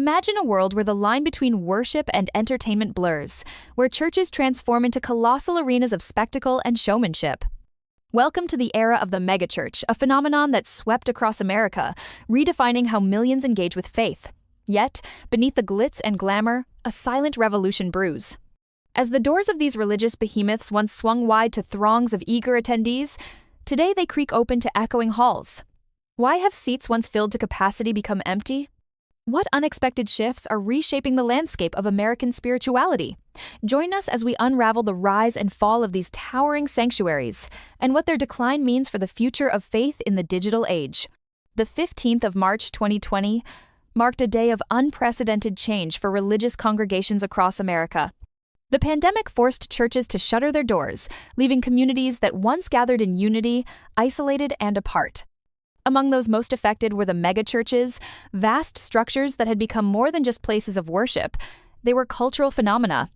Imagine a world where the line between worship and entertainment blurs, where churches transform into colossal arenas of spectacle and showmanship. Welcome to the era of the megachurch, a phenomenon that swept across America, redefining how millions engage with faith. Yet, beneath the glitz and glamour, a silent revolution brews. As the doors of these religious behemoths once swung wide to throngs of eager attendees, today they creak open to echoing halls. Why have seats once filled to capacity become empty? What unexpected shifts are reshaping the landscape of American spirituality? Join us as we unravel the rise and fall of these towering sanctuaries and what their decline means for the future of faith in the digital age. The 15th of March 2020 marked a day of unprecedented change for religious congregations across America. The pandemic forced churches to shutter their doors, leaving communities that once gathered in unity isolated and apart. Among those most affected were the megachurches, vast structures that had become more than just places of worship. They were cultural phenomena.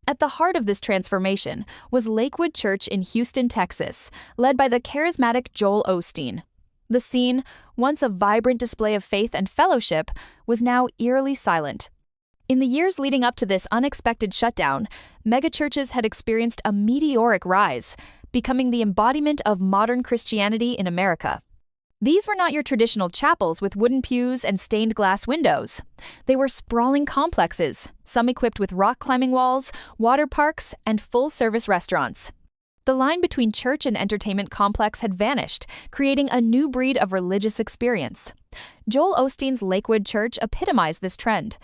At the heart of this transformation was Lakewood Church in Houston, Texas, led by the charismatic Joel Osteen. The scene, once a vibrant display of faith and fellowship, was now eerily silent. In the years leading up to this unexpected shutdown, megachurches had experienced a meteoric rise, becoming the embodiment of modern Christianity in America. These were not your traditional chapels with wooden pews and stained glass windows. They were sprawling complexes, some equipped with rock climbing walls, water parks, and full-service restaurants. The line between church and entertainment complex had vanished, creating a new breed of religious experience. Joel Osteen's Lakewood Church epitomized this trend.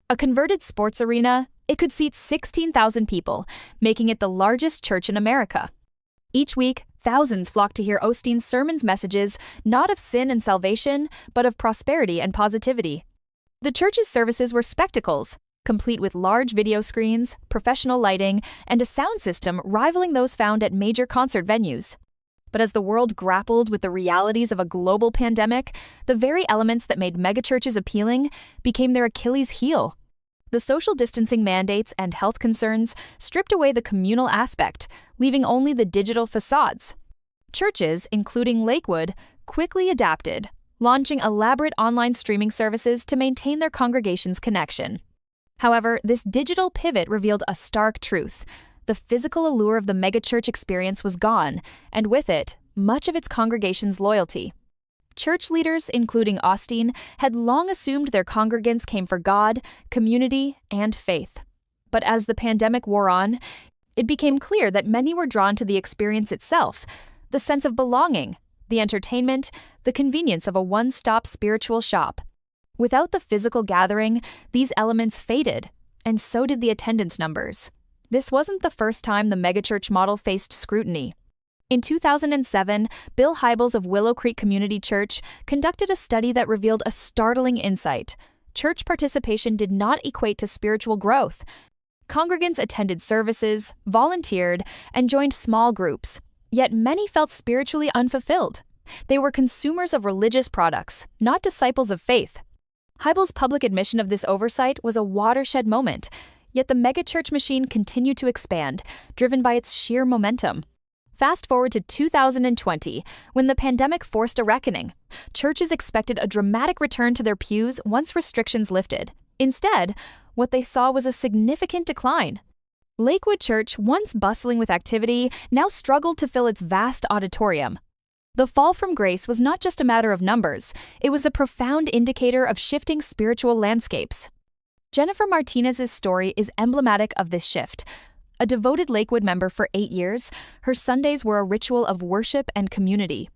A converted sports arena, it could seat 16,000 people, making it the largest church in America. Each week, thousands flocked to hear Osteen's sermons messages, not of sin and salvation, but of prosperity and positivity. The church's services were spectacles, complete with large video screens, professional lighting, and a sound system rivaling those found at major concert venues. But as the world grappled with the realities of a global pandemic, the very elements that made megachurches appealing became their Achilles heel. The social distancing mandates and health concerns stripped away the communal aspect, leaving only the digital facades. Churches, including Lakewood, quickly adapted, launching elaborate online streaming services to maintain their congregation's connection. However, this digital pivot revealed a stark truth. The physical allure of the megachurch experience was gone, and with it, much of its congregation's loyalty. Church leaders, including Osteen, had long assumed their congregants came for God, community, and faith. But as the pandemic wore on, it became clear that many were drawn to the experience itself, the sense of belonging, the entertainment, the convenience of a one-stop spiritual shop. Without the physical gathering, these elements faded, and so did the attendance numbers. This wasn't the first time the megachurch model faced scrutiny. In 2007, Bill Hybels of Willow Creek Community Church conducted a study that revealed a startling insight. Church participation did not equate to spiritual growth. Congregants attended services, volunteered, and joined small groups, yet many felt spiritually unfulfilled. They were consumers of religious products, not disciples of faith. Hybels' public admission of this oversight was a watershed moment, yet the megachurch machine continued to expand, driven by its sheer momentum. Fast forward to 2020, when the pandemic forced a reckoning. Churches expected a dramatic return to their pews once restrictions lifted. Instead, what they saw was a significant decline. Lakewood Church, once bustling with activity, now struggled to fill its vast auditorium. The fall from grace was not just a matter of numbers, it was a profound indicator of shifting spiritual landscapes. Jennifer Martinez's story is emblematic of this shift. A devoted Lakewood member for 8 years, her Sundays were a ritual of worship and community.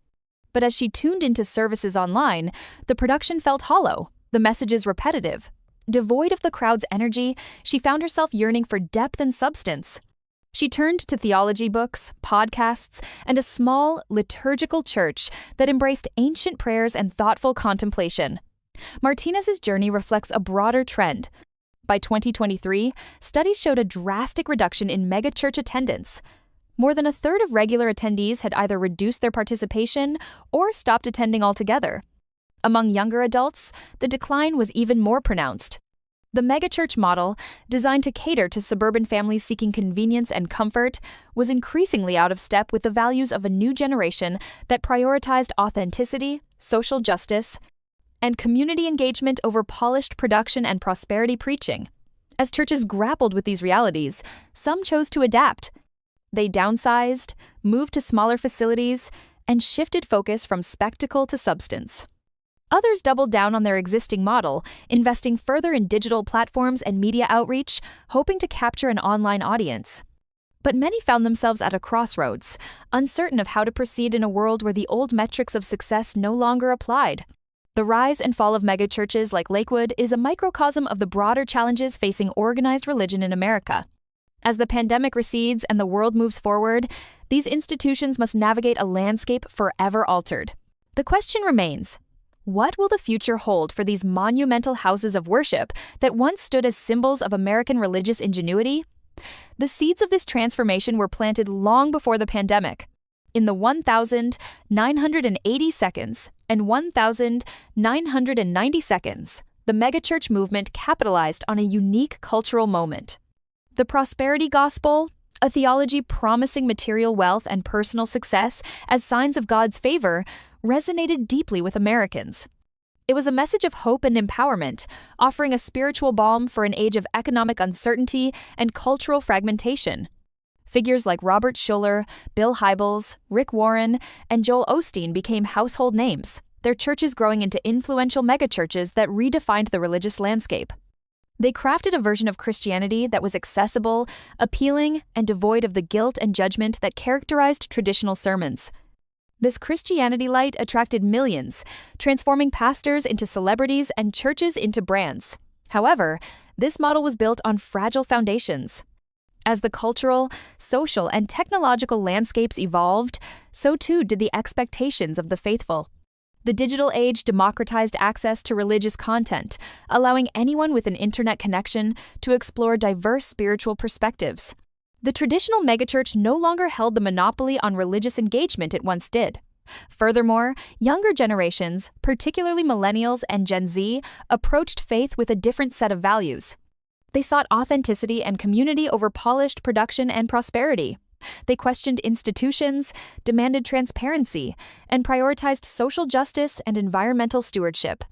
But as she tuned into services online, the production felt hollow, the messages repetitive. Devoid of the crowd's energy, she found herself yearning for depth and substance. She turned to theology books, podcasts, and a small, liturgical church that embraced ancient prayers and thoughtful contemplation. Martinez's journey reflects a broader trend. By 2023, studies showed a drastic reduction in megachurch attendance. More than a third of regular attendees had either reduced their participation or stopped attending altogether. Among younger adults, the decline was even more pronounced. The megachurch model, designed to cater to suburban families seeking convenience and comfort, was increasingly out of step with the values of a new generation that prioritized authenticity, social justice, and community engagement over polished production and prosperity preaching. As churches grappled with these realities, some chose to adapt. They downsized, moved to smaller facilities, and shifted focus from spectacle to substance. Others doubled down on their existing model, investing further in digital platforms and media outreach, hoping to capture an online audience. But many found themselves at a crossroads, uncertain of how to proceed in a world where the old metrics of success no longer applied. The rise and fall of megachurches like Lakewood is a microcosm of the broader challenges facing organized religion in America. As the pandemic recedes and the world moves forward, these institutions must navigate a landscape forever altered. The question remains: what will the future hold for these monumental houses of worship that once stood as symbols of American religious ingenuity? The seeds of this transformation were planted long before the pandemic. In the 1,980 seconds and 1,990 seconds, the megachurch movement capitalized on a unique cultural moment. The prosperity gospel, a theology promising material wealth and personal success as signs of God's favor, resonated deeply with Americans. It was a message of hope and empowerment, offering a spiritual balm for an age of economic uncertainty and cultural fragmentation. Figures like Robert Schuller, Bill Hybels, Rick Warren, and Joel Osteen became household names, their churches growing into influential megachurches that redefined the religious landscape. They crafted a version of Christianity that was accessible, appealing, and devoid of the guilt and judgment that characterized traditional sermons. This Christianity light attracted millions, transforming pastors into celebrities and churches into brands. However, this model was built on fragile foundations. As the cultural, social, and technological landscapes evolved, so too did the expectations of the faithful. The digital age democratized access to religious content, allowing anyone with an internet connection to explore diverse spiritual perspectives. The traditional megachurch no longer held the monopoly on religious engagement it once did. Furthermore, younger generations, particularly millennials and Gen Z, approached faith with a different set of values. They sought authenticity and community over polished production and prosperity. They questioned institutions, demanded transparency, and prioritized social justice and environmental stewardship.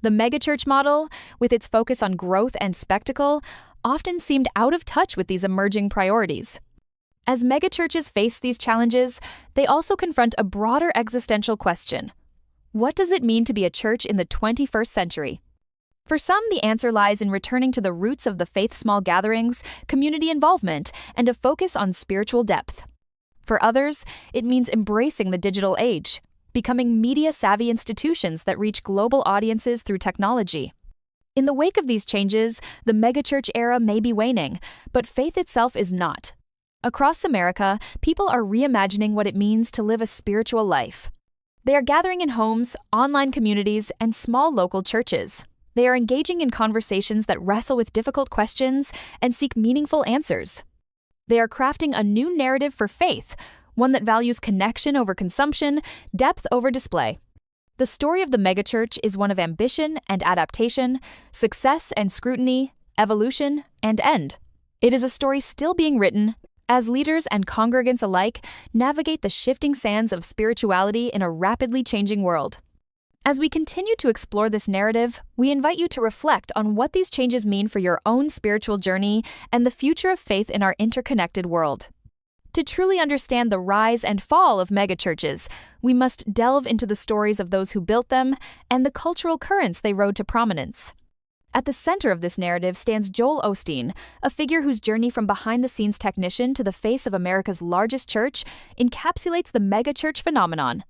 The megachurch model, with its focus on growth and spectacle, often seemed out of touch with these emerging priorities. As megachurches face these challenges, they also confront a broader existential question. What does it mean to be a church in the 21st century? For some, the answer lies in returning to the roots of the faith's small gatherings, community involvement, and a focus on spiritual depth. For others, it means embracing the digital age, becoming media-savvy institutions that reach global audiences through technology. In the wake of these changes, the megachurch era may be waning, but faith itself is not. Across America, people are reimagining what it means to live a spiritual life. They are gathering in homes, online communities, and small local churches. They are engaging in conversations that wrestle with difficult questions and seek meaningful answers. They are crafting a new narrative for faith, one that values connection over consumption, depth over display. The story of the megachurch is one of ambition and adaptation, success and scrutiny, evolution and end. It is a story still being written as leaders and congregants alike navigate the shifting sands of spirituality in a rapidly changing world. As we continue to explore this narrative, we invite you to reflect on what these changes mean for your own spiritual journey and the future of faith in our interconnected world. To truly understand the rise and fall of megachurches, we must delve into the stories of those who built them and the cultural currents they rode to prominence. At the center of this narrative stands Joel Osteen, a figure whose journey from behind-the-scenes technician to the face of America's largest church encapsulates the megachurch phenomenon.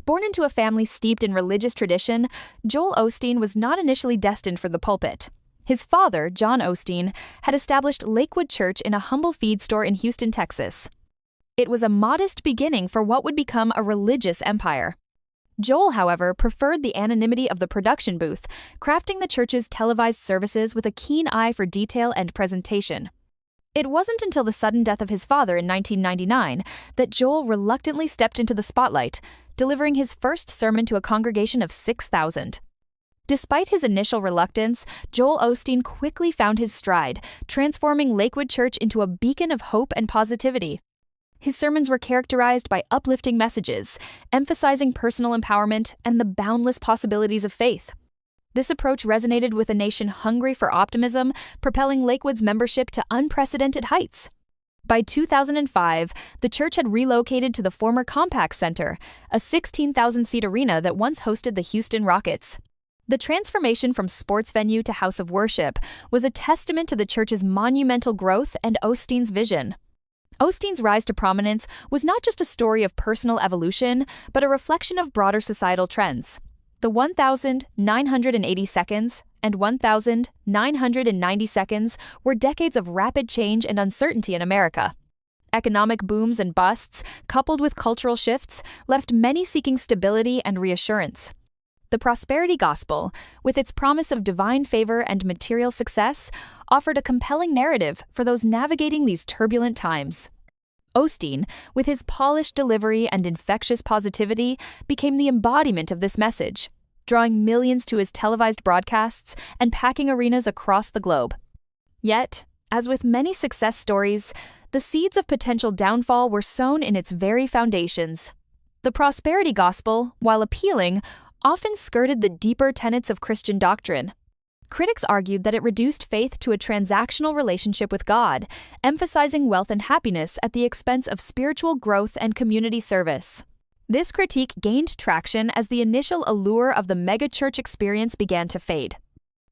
Born into a family steeped in religious tradition, Joel Osteen was not initially destined for the pulpit. His father, John Osteen, had established Lakewood Church in a humble feed store in Houston, Texas. It was a modest beginning for what would become a religious empire. Joel, however, preferred the anonymity of the production booth, crafting the church's televised services with a keen eye for detail and presentation. It wasn't until the sudden death of his father in 1999 that Joel reluctantly stepped into the spotlight, delivering his first sermon to a congregation of 6,000. Despite his initial reluctance, Joel Osteen quickly found his stride, transforming Lakewood Church into a beacon of hope and positivity. His sermons were characterized by uplifting messages, emphasizing personal empowerment and the boundless possibilities of faith. This approach resonated with a nation hungry for optimism, propelling Lakewood's membership to unprecedented heights. By 2005, the church had relocated to the former Compaq Center, a 16,000-seat arena that once hosted the Houston Rockets. The transformation from sports venue to house of worship was a testament to the church's monumental growth and Osteen's vision. Osteen's rise to prominence was not just a story of personal evolution, but a reflection of broader societal trends. The 1,980 seconds and 1,990 seconds were decades of rapid change and uncertainty in America. Economic booms and busts, coupled with cultural shifts, left many seeking stability and reassurance. The prosperity gospel, with its promise of divine favor and material success, offered a compelling narrative for those navigating these turbulent times. Osteen, with his polished delivery and infectious positivity, became the embodiment of this message, drawing millions to his televised broadcasts and packing arenas across the globe. Yet, as with many success stories, the seeds of potential downfall were sown in its very foundations. The prosperity gospel, while appealing, often skirted the deeper tenets of Christian doctrine. Critics argued that it reduced faith to a transactional relationship with God, emphasizing wealth and happiness at the expense of spiritual growth and community service. This critique gained traction as the initial allure of the megachurch experience began to fade.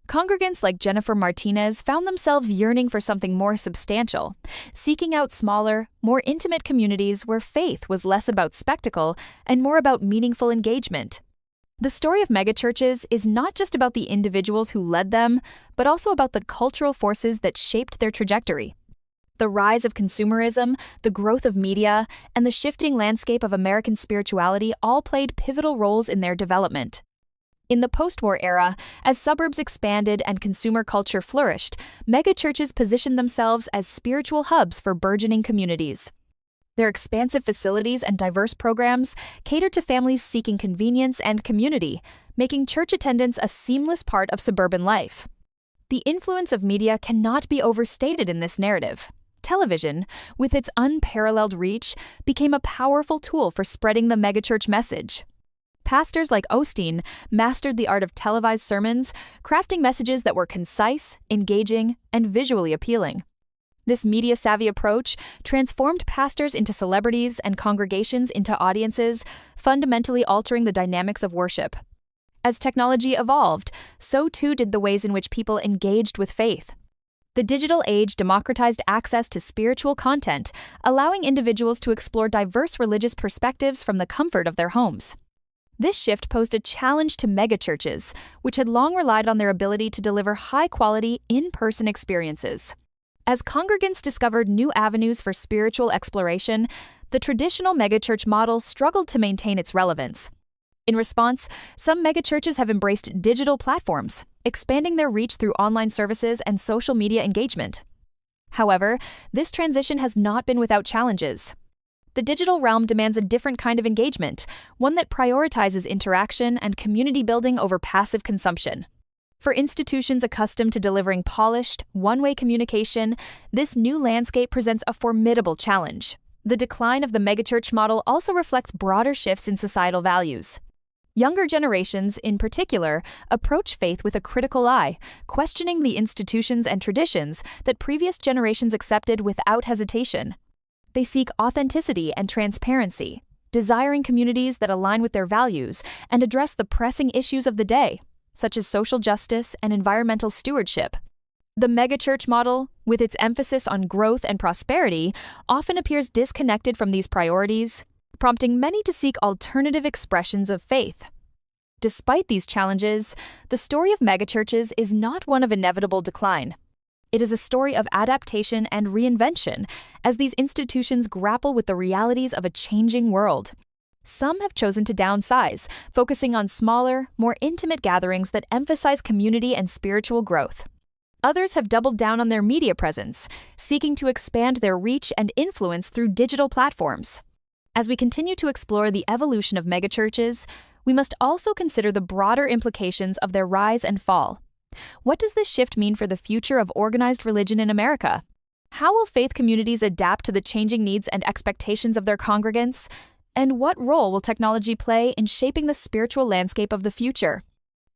Congregants like Jennifer Martinez found themselves yearning for something more substantial, seeking out smaller, more intimate communities where faith was less about spectacle and more about meaningful engagement. The story of megachurches is not just about the individuals who led them, but also about the cultural forces that shaped their trajectory. The rise of consumerism, the growth of media, and the shifting landscape of American spirituality all played pivotal roles in their development. In the post-war era, as suburbs expanded and consumer culture flourished, megachurches positioned themselves as spiritual hubs for burgeoning communities. Their expansive facilities and diverse programs cater to families seeking convenience and community, making church attendance a seamless part of suburban life. The influence of media cannot be overstated in this narrative. Television, with its unparalleled reach, became a powerful tool for spreading the megachurch message. Pastors like Osteen mastered the art of televised sermons, crafting messages that were concise, engaging, and visually appealing. This media-savvy approach transformed pastors into celebrities and congregations into audiences, fundamentally altering the dynamics of worship. As technology evolved, so too did the ways in which people engaged with faith. The digital age democratized access to spiritual content, allowing individuals to explore diverse religious perspectives from the comfort of their homes. This shift posed a challenge to megachurches, which had long relied on their ability to deliver high-quality, in-person experiences. As congregants discovered new avenues for spiritual exploration, the traditional megachurch model struggled to maintain its relevance. In response, some megachurches have embraced digital platforms, expanding their reach through online services and social media engagement. However, this transition has not been without challenges. The digital realm demands a different kind of engagement, one that prioritizes interaction and community building over passive consumption. For institutions accustomed to delivering polished, one-way communication, this new landscape presents a formidable challenge. The decline of the megachurch model also reflects broader shifts in societal values. Younger generations, in particular, approach faith with a critical eye, questioning the institutions and traditions that previous generations accepted without hesitation. They seek authenticity and transparency, desiring communities that align with their values and address the pressing issues of the day, such as social justice and environmental stewardship. The megachurch model, with its emphasis on growth and prosperity, often appears disconnected from these priorities, prompting many to seek alternative expressions of faith. Despite these challenges, the story of megachurches is not one of inevitable decline. It is a story of adaptation and reinvention as these institutions grapple with the realities of a changing world. Some have chosen to downsize, focusing on smaller, more intimate gatherings that emphasize community and spiritual growth. Others have doubled down on their media presence, seeking to expand their reach and influence through digital platforms. As we continue to explore the evolution of megachurches, we must also consider the broader implications of their rise and fall. What does this shift mean for the future of organized religion in America? How will faith communities adapt to the changing needs and expectations of their congregants? And what role will technology play in shaping the spiritual landscape of the future?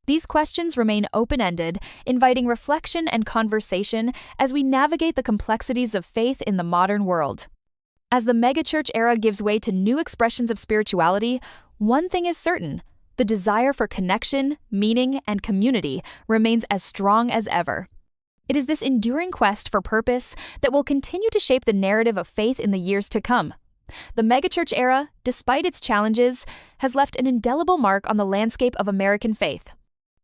These questions remain open-ended, inviting reflection and conversation as we navigate the complexities of faith in the modern world. As the megachurch era gives way to new expressions of spirituality, one thing is certain: the desire for connection, meaning, and community remains as strong as ever. It is this enduring quest for purpose that will continue to shape the narrative of faith in the years to come. The megachurch era, despite its challenges, has left an indelible mark on the landscape of American faith.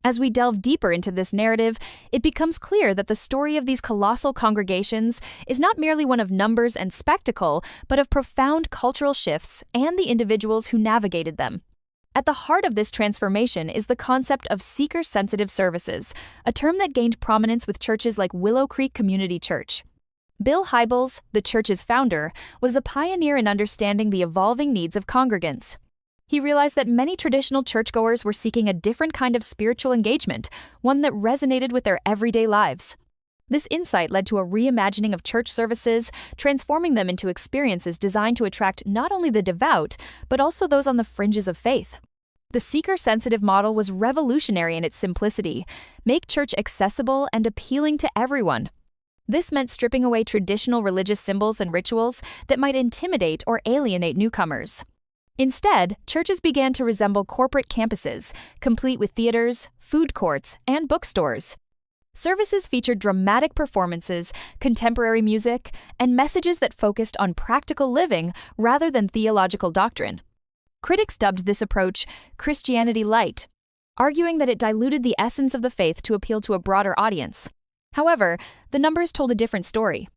As we delve deeper into this narrative, it becomes clear that the story of these colossal congregations is not merely one of numbers and spectacle, but of profound cultural shifts and the individuals who navigated them. At the heart of this transformation is the concept of seeker-sensitive services, a term that gained prominence with churches like Willow Creek Community Church. Bill Hybels, the church's founder, was a pioneer in understanding the evolving needs of congregants. He realized that many traditional churchgoers were seeking a different kind of spiritual engagement, one that resonated with their everyday lives. This insight led to a reimagining of church services, transforming them into experiences designed to attract not only the devout, but also those on the fringes of faith. The seeker-sensitive model was revolutionary in its simplicity: make church accessible and appealing to everyone. This meant stripping away traditional religious symbols and rituals that might intimidate or alienate newcomers. Instead, churches began to resemble corporate campuses, complete with theaters, food courts, and bookstores. Services featured dramatic performances, contemporary music, and messages that focused on practical living rather than theological doctrine. Critics dubbed this approach Christianity Light, arguing that it diluted the essence of the faith to appeal to a broader audience. However, the numbers told a different story.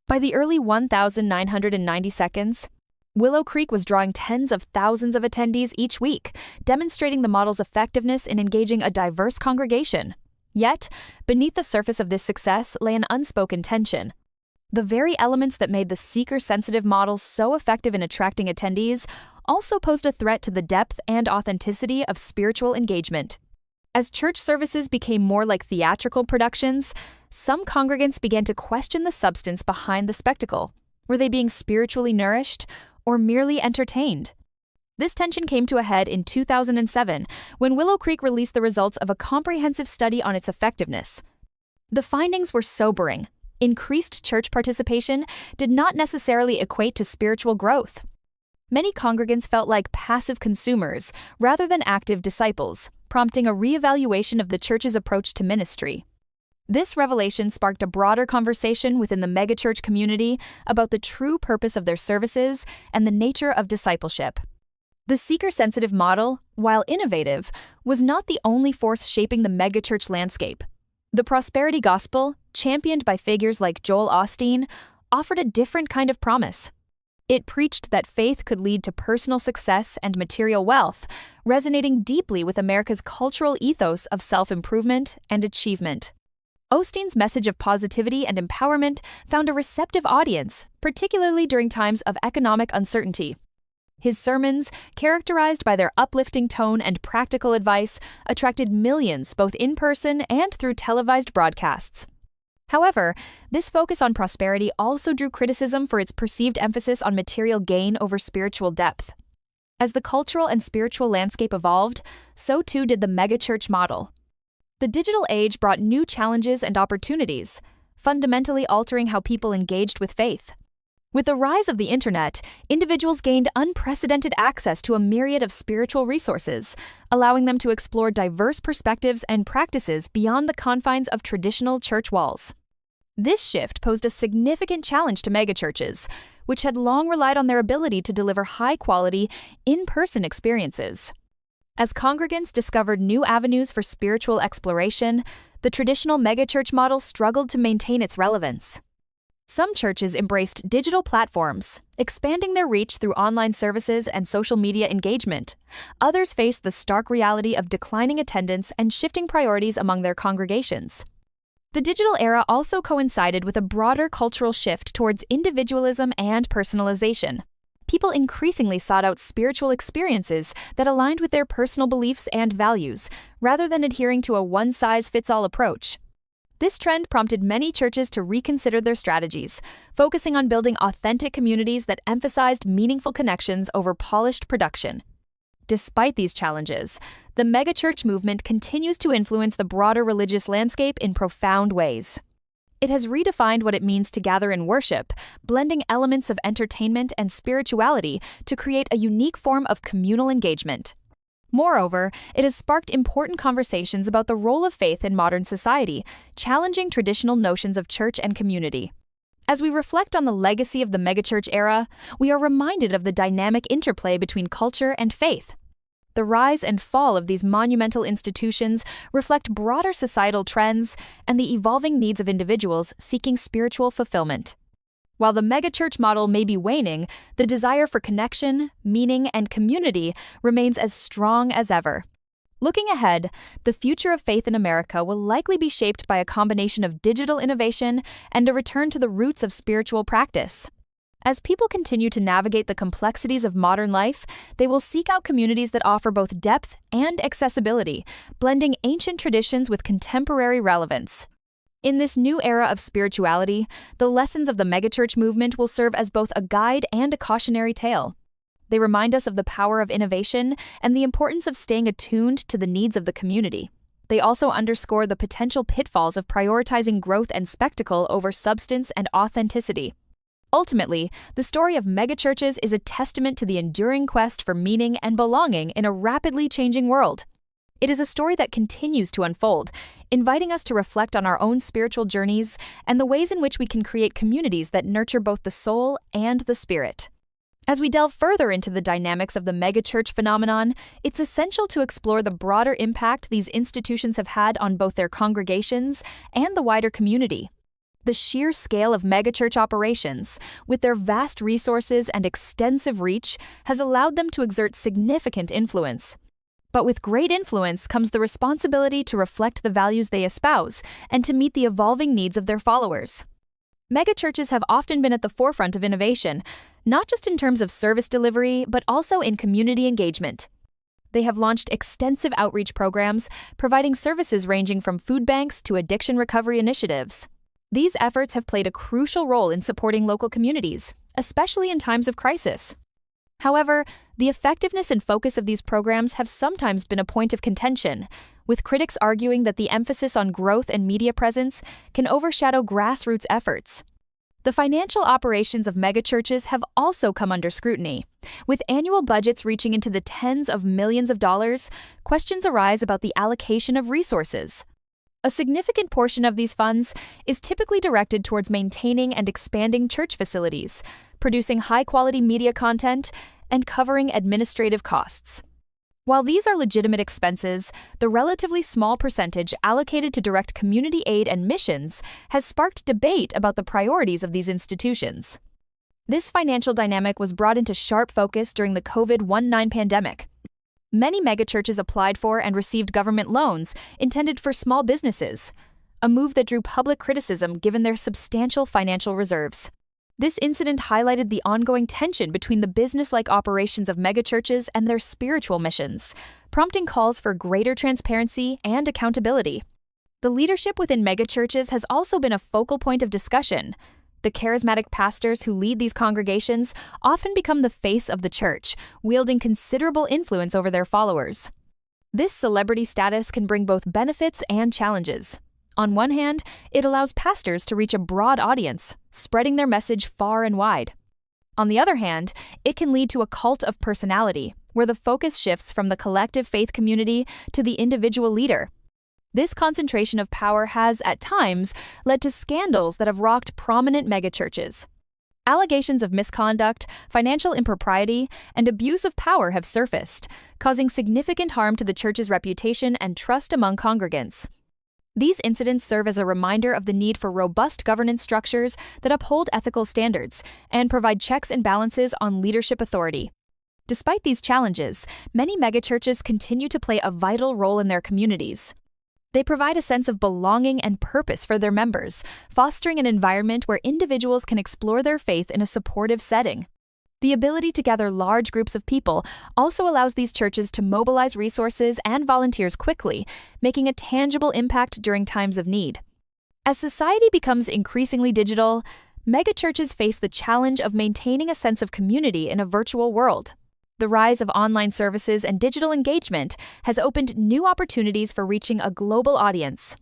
By the early 1992, Willow Creek was drawing tens of thousands of attendees each week, demonstrating the model's effectiveness in engaging a diverse congregation. Yet, beneath the surface of this success lay an unspoken tension. The very elements that made the seeker-sensitive model so effective in attracting attendees also posed a threat to the depth and authenticity of spiritual engagement. As church services became more like theatrical productions, some congregants began to question the substance behind the spectacle. Were they being spiritually nourished or merely entertained? This tension came to a head in 2007 when Willow Creek released the results of a comprehensive study on its effectiveness. The findings were sobering. Increased church participation did not necessarily equate to spiritual growth. Many congregants felt like passive consumers rather than active disciples, prompting a reevaluation of the church's approach to ministry. This revelation sparked a broader conversation within the megachurch community about the true purpose of their services and the nature of discipleship. The seeker-sensitive model, while innovative, was not the only force shaping the megachurch landscape. The prosperity gospel, championed by figures like Joel Osteen, offered a different kind of promise. It preached that faith could lead to personal success and material wealth, resonating deeply with America's cultural ethos of self-improvement and achievement. Osteen's message of positivity and empowerment found a receptive audience, particularly during times of economic uncertainty. His sermons, characterized by their uplifting tone and practical advice, attracted millions both in person and through televised broadcasts. However, this focus on prosperity also drew criticism for its perceived emphasis on material gain over spiritual depth. As the cultural and spiritual landscape evolved, so too did the megachurch model. The digital age brought new challenges and opportunities, fundamentally altering how people engaged with faith. With the rise of the internet, individuals gained unprecedented access to a myriad of spiritual resources, allowing them to explore diverse perspectives and practices beyond the confines of traditional church walls. This shift posed a significant challenge to megachurches, which had long relied on their ability to deliver high-quality, in-person experiences. As congregants discovered new avenues for spiritual exploration, the traditional megachurch model struggled to maintain its relevance. Some churches embraced digital platforms, expanding their reach through online services and social media engagement. Others faced the stark reality of declining attendance and shifting priorities among their congregations. The digital era also coincided with a broader cultural shift towards individualism and personalization. People increasingly sought out spiritual experiences that aligned with their personal beliefs and values, rather than adhering to a one-size-fits-all approach. This trend prompted many churches to reconsider their strategies, focusing on building authentic communities that emphasized meaningful connections over polished production. Despite these challenges, The megachurch movement continues to influence the broader religious landscape in profound ways. It has redefined what it means to gather in worship, blending elements of entertainment and spirituality to create a unique form of communal engagement. Moreover, it has sparked important conversations about the role of faith in modern society, challenging traditional notions of church and community. As we reflect on the legacy of the megachurch era, we are reminded of the dynamic interplay between culture and faith. The rise and fall of these monumental institutions reflect broader societal trends and the evolving needs of individuals seeking spiritual fulfillment. While the megachurch model may be waning, the desire for connection, meaning, and community remains as strong as ever. Looking ahead, the future of faith in America will likely be shaped by a combination of digital innovation and a return to the roots of spiritual practice. As people continue to navigate the complexities of modern life, they will seek out communities that offer both depth and accessibility, blending ancient traditions with contemporary relevance. In this new era of spirituality, the lessons of the megachurch movement will serve as both a guide and a cautionary tale. They remind us of the power of innovation and the importance of staying attuned to the needs of the community. They also underscore the potential pitfalls of prioritizing growth and spectacle over substance and authenticity. Ultimately, the story of megachurches is a testament to the enduring quest for meaning and belonging in a rapidly changing world. It is a story that continues to unfold, inviting us to reflect on our own spiritual journeys and the ways in which we can create communities that nurture both the soul and the spirit. As we delve further into the dynamics of the megachurch phenomenon, it's essential to explore the broader impact these institutions have had on both their congregations and the wider community. The sheer scale of megachurch operations, with their vast resources and extensive reach, has allowed them to exert significant influence. But with great influence comes the responsibility to reflect the values they espouse and to meet the evolving needs of their followers. Megachurches have often been at the forefront of innovation, not just in terms of service delivery, but also in community engagement. They have launched extensive outreach programs, providing services ranging from food banks to addiction recovery initiatives. These efforts have played a crucial role in supporting local communities, especially in times of crisis. However, the effectiveness and focus of these programs have sometimes been a point of contention, with critics arguing that the emphasis on growth and media presence can overshadow grassroots efforts. The financial operations of megachurches have also come under scrutiny. With annual budgets reaching into the tens of millions of dollars, questions arise about the allocation of resources. A significant portion of these funds is typically directed towards maintaining and expanding church facilities, producing high-quality media content, and covering administrative costs. While these are legitimate expenses, the relatively small percentage allocated to direct community aid and missions has sparked debate about the priorities of these institutions. This financial dynamic was brought into sharp focus during the COVID-19 pandemic. Many megachurches applied for and received government loans intended for small businesses, a move that drew public criticism given their substantial financial reserves. This incident highlighted the ongoing tension between the business-like operations of megachurches and their spiritual missions, prompting calls for greater transparency and accountability. The leadership within megachurches has also been a focal point of discussion. The charismatic pastors who lead these congregations often become the face of the church, wielding considerable influence over their followers. This celebrity status can bring both benefits and challenges. On one hand, it allows pastors to reach a broad audience, spreading their message far and wide. On the other hand, it can lead to a cult of personality, where the focus shifts from the collective faith community to the individual leader. This concentration of power has, at times, led to scandals that have rocked prominent megachurches. Allegations of misconduct, financial impropriety, and abuse of power have surfaced, causing significant harm to the church's reputation and trust among congregants. These incidents serve as a reminder of the need for robust governance structures that uphold ethical standards and provide checks and balances on leadership authority. Despite these challenges, many megachurches continue to play a vital role in their communities. They provide a sense of belonging and purpose for their members, fostering an environment where individuals can explore their faith in a supportive setting. The ability to gather large groups of people also allows these churches to mobilize resources and volunteers quickly, making a tangible impact during times of need. As society becomes increasingly digital, megachurches face the challenge of maintaining a sense of community in a virtual world. The rise of online services and digital engagement has opened new opportunities for reaching a global audience.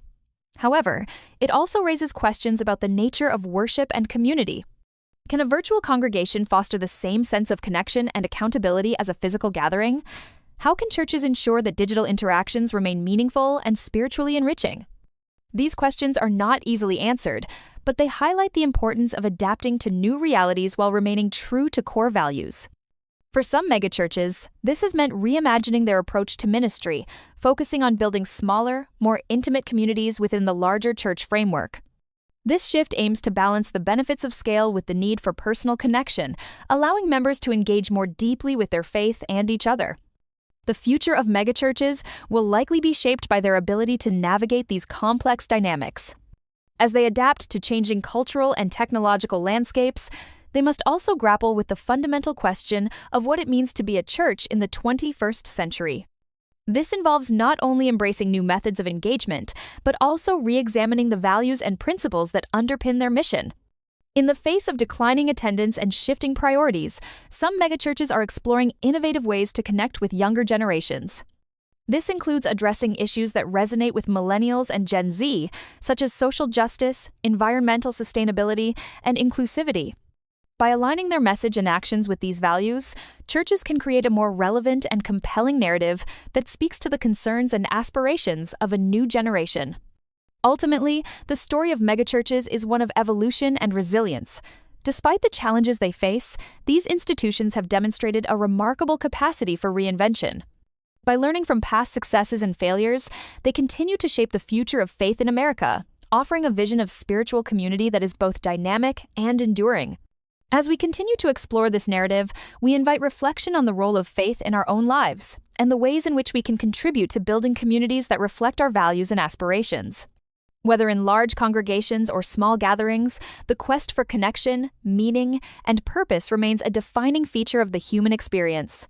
However, it also raises questions about the nature of worship and community. Can a virtual congregation foster the same sense of connection and accountability as a physical gathering? How can churches ensure that digital interactions remain meaningful and spiritually enriching? These questions are not easily answered, but they highlight the importance of adapting to new realities while remaining true to core values. For some megachurches, this has meant reimagining their approach to ministry, focusing on building smaller, more intimate communities within the larger church framework. This shift aims to balance the benefits of scale with the need for personal connection, allowing members to engage more deeply with their faith and each other. The future of megachurches will likely be shaped by their ability to navigate these complex dynamics. As they adapt to changing cultural and technological landscapes, they must also grapple with the fundamental question of what it means to be a church in the 21st century. This involves not only embracing new methods of engagement, but also re-examining the values and principles that underpin their mission. In the face of declining attendance and shifting priorities, some megachurches are exploring innovative ways to connect with younger generations. This includes addressing issues that resonate with millennials and Gen Z, such as social justice, environmental sustainability, and inclusivity. By aligning their message and actions with these values, churches can create a more relevant and compelling narrative that speaks to the concerns and aspirations of a new generation. Ultimately, the story of megachurches is one of evolution and resilience. Despite the challenges they face, these institutions have demonstrated a remarkable capacity for reinvention. By learning from past successes and failures, they continue to shape the future of faith in America, offering a vision of spiritual community that is both dynamic and enduring. As we continue to explore this narrative, we invite reflection on the role of faith in our own lives and the ways in which we can contribute to building communities that reflect our values and aspirations. Whether in large congregations or small gatherings, the quest for connection, meaning, and purpose remains a defining feature of the human experience.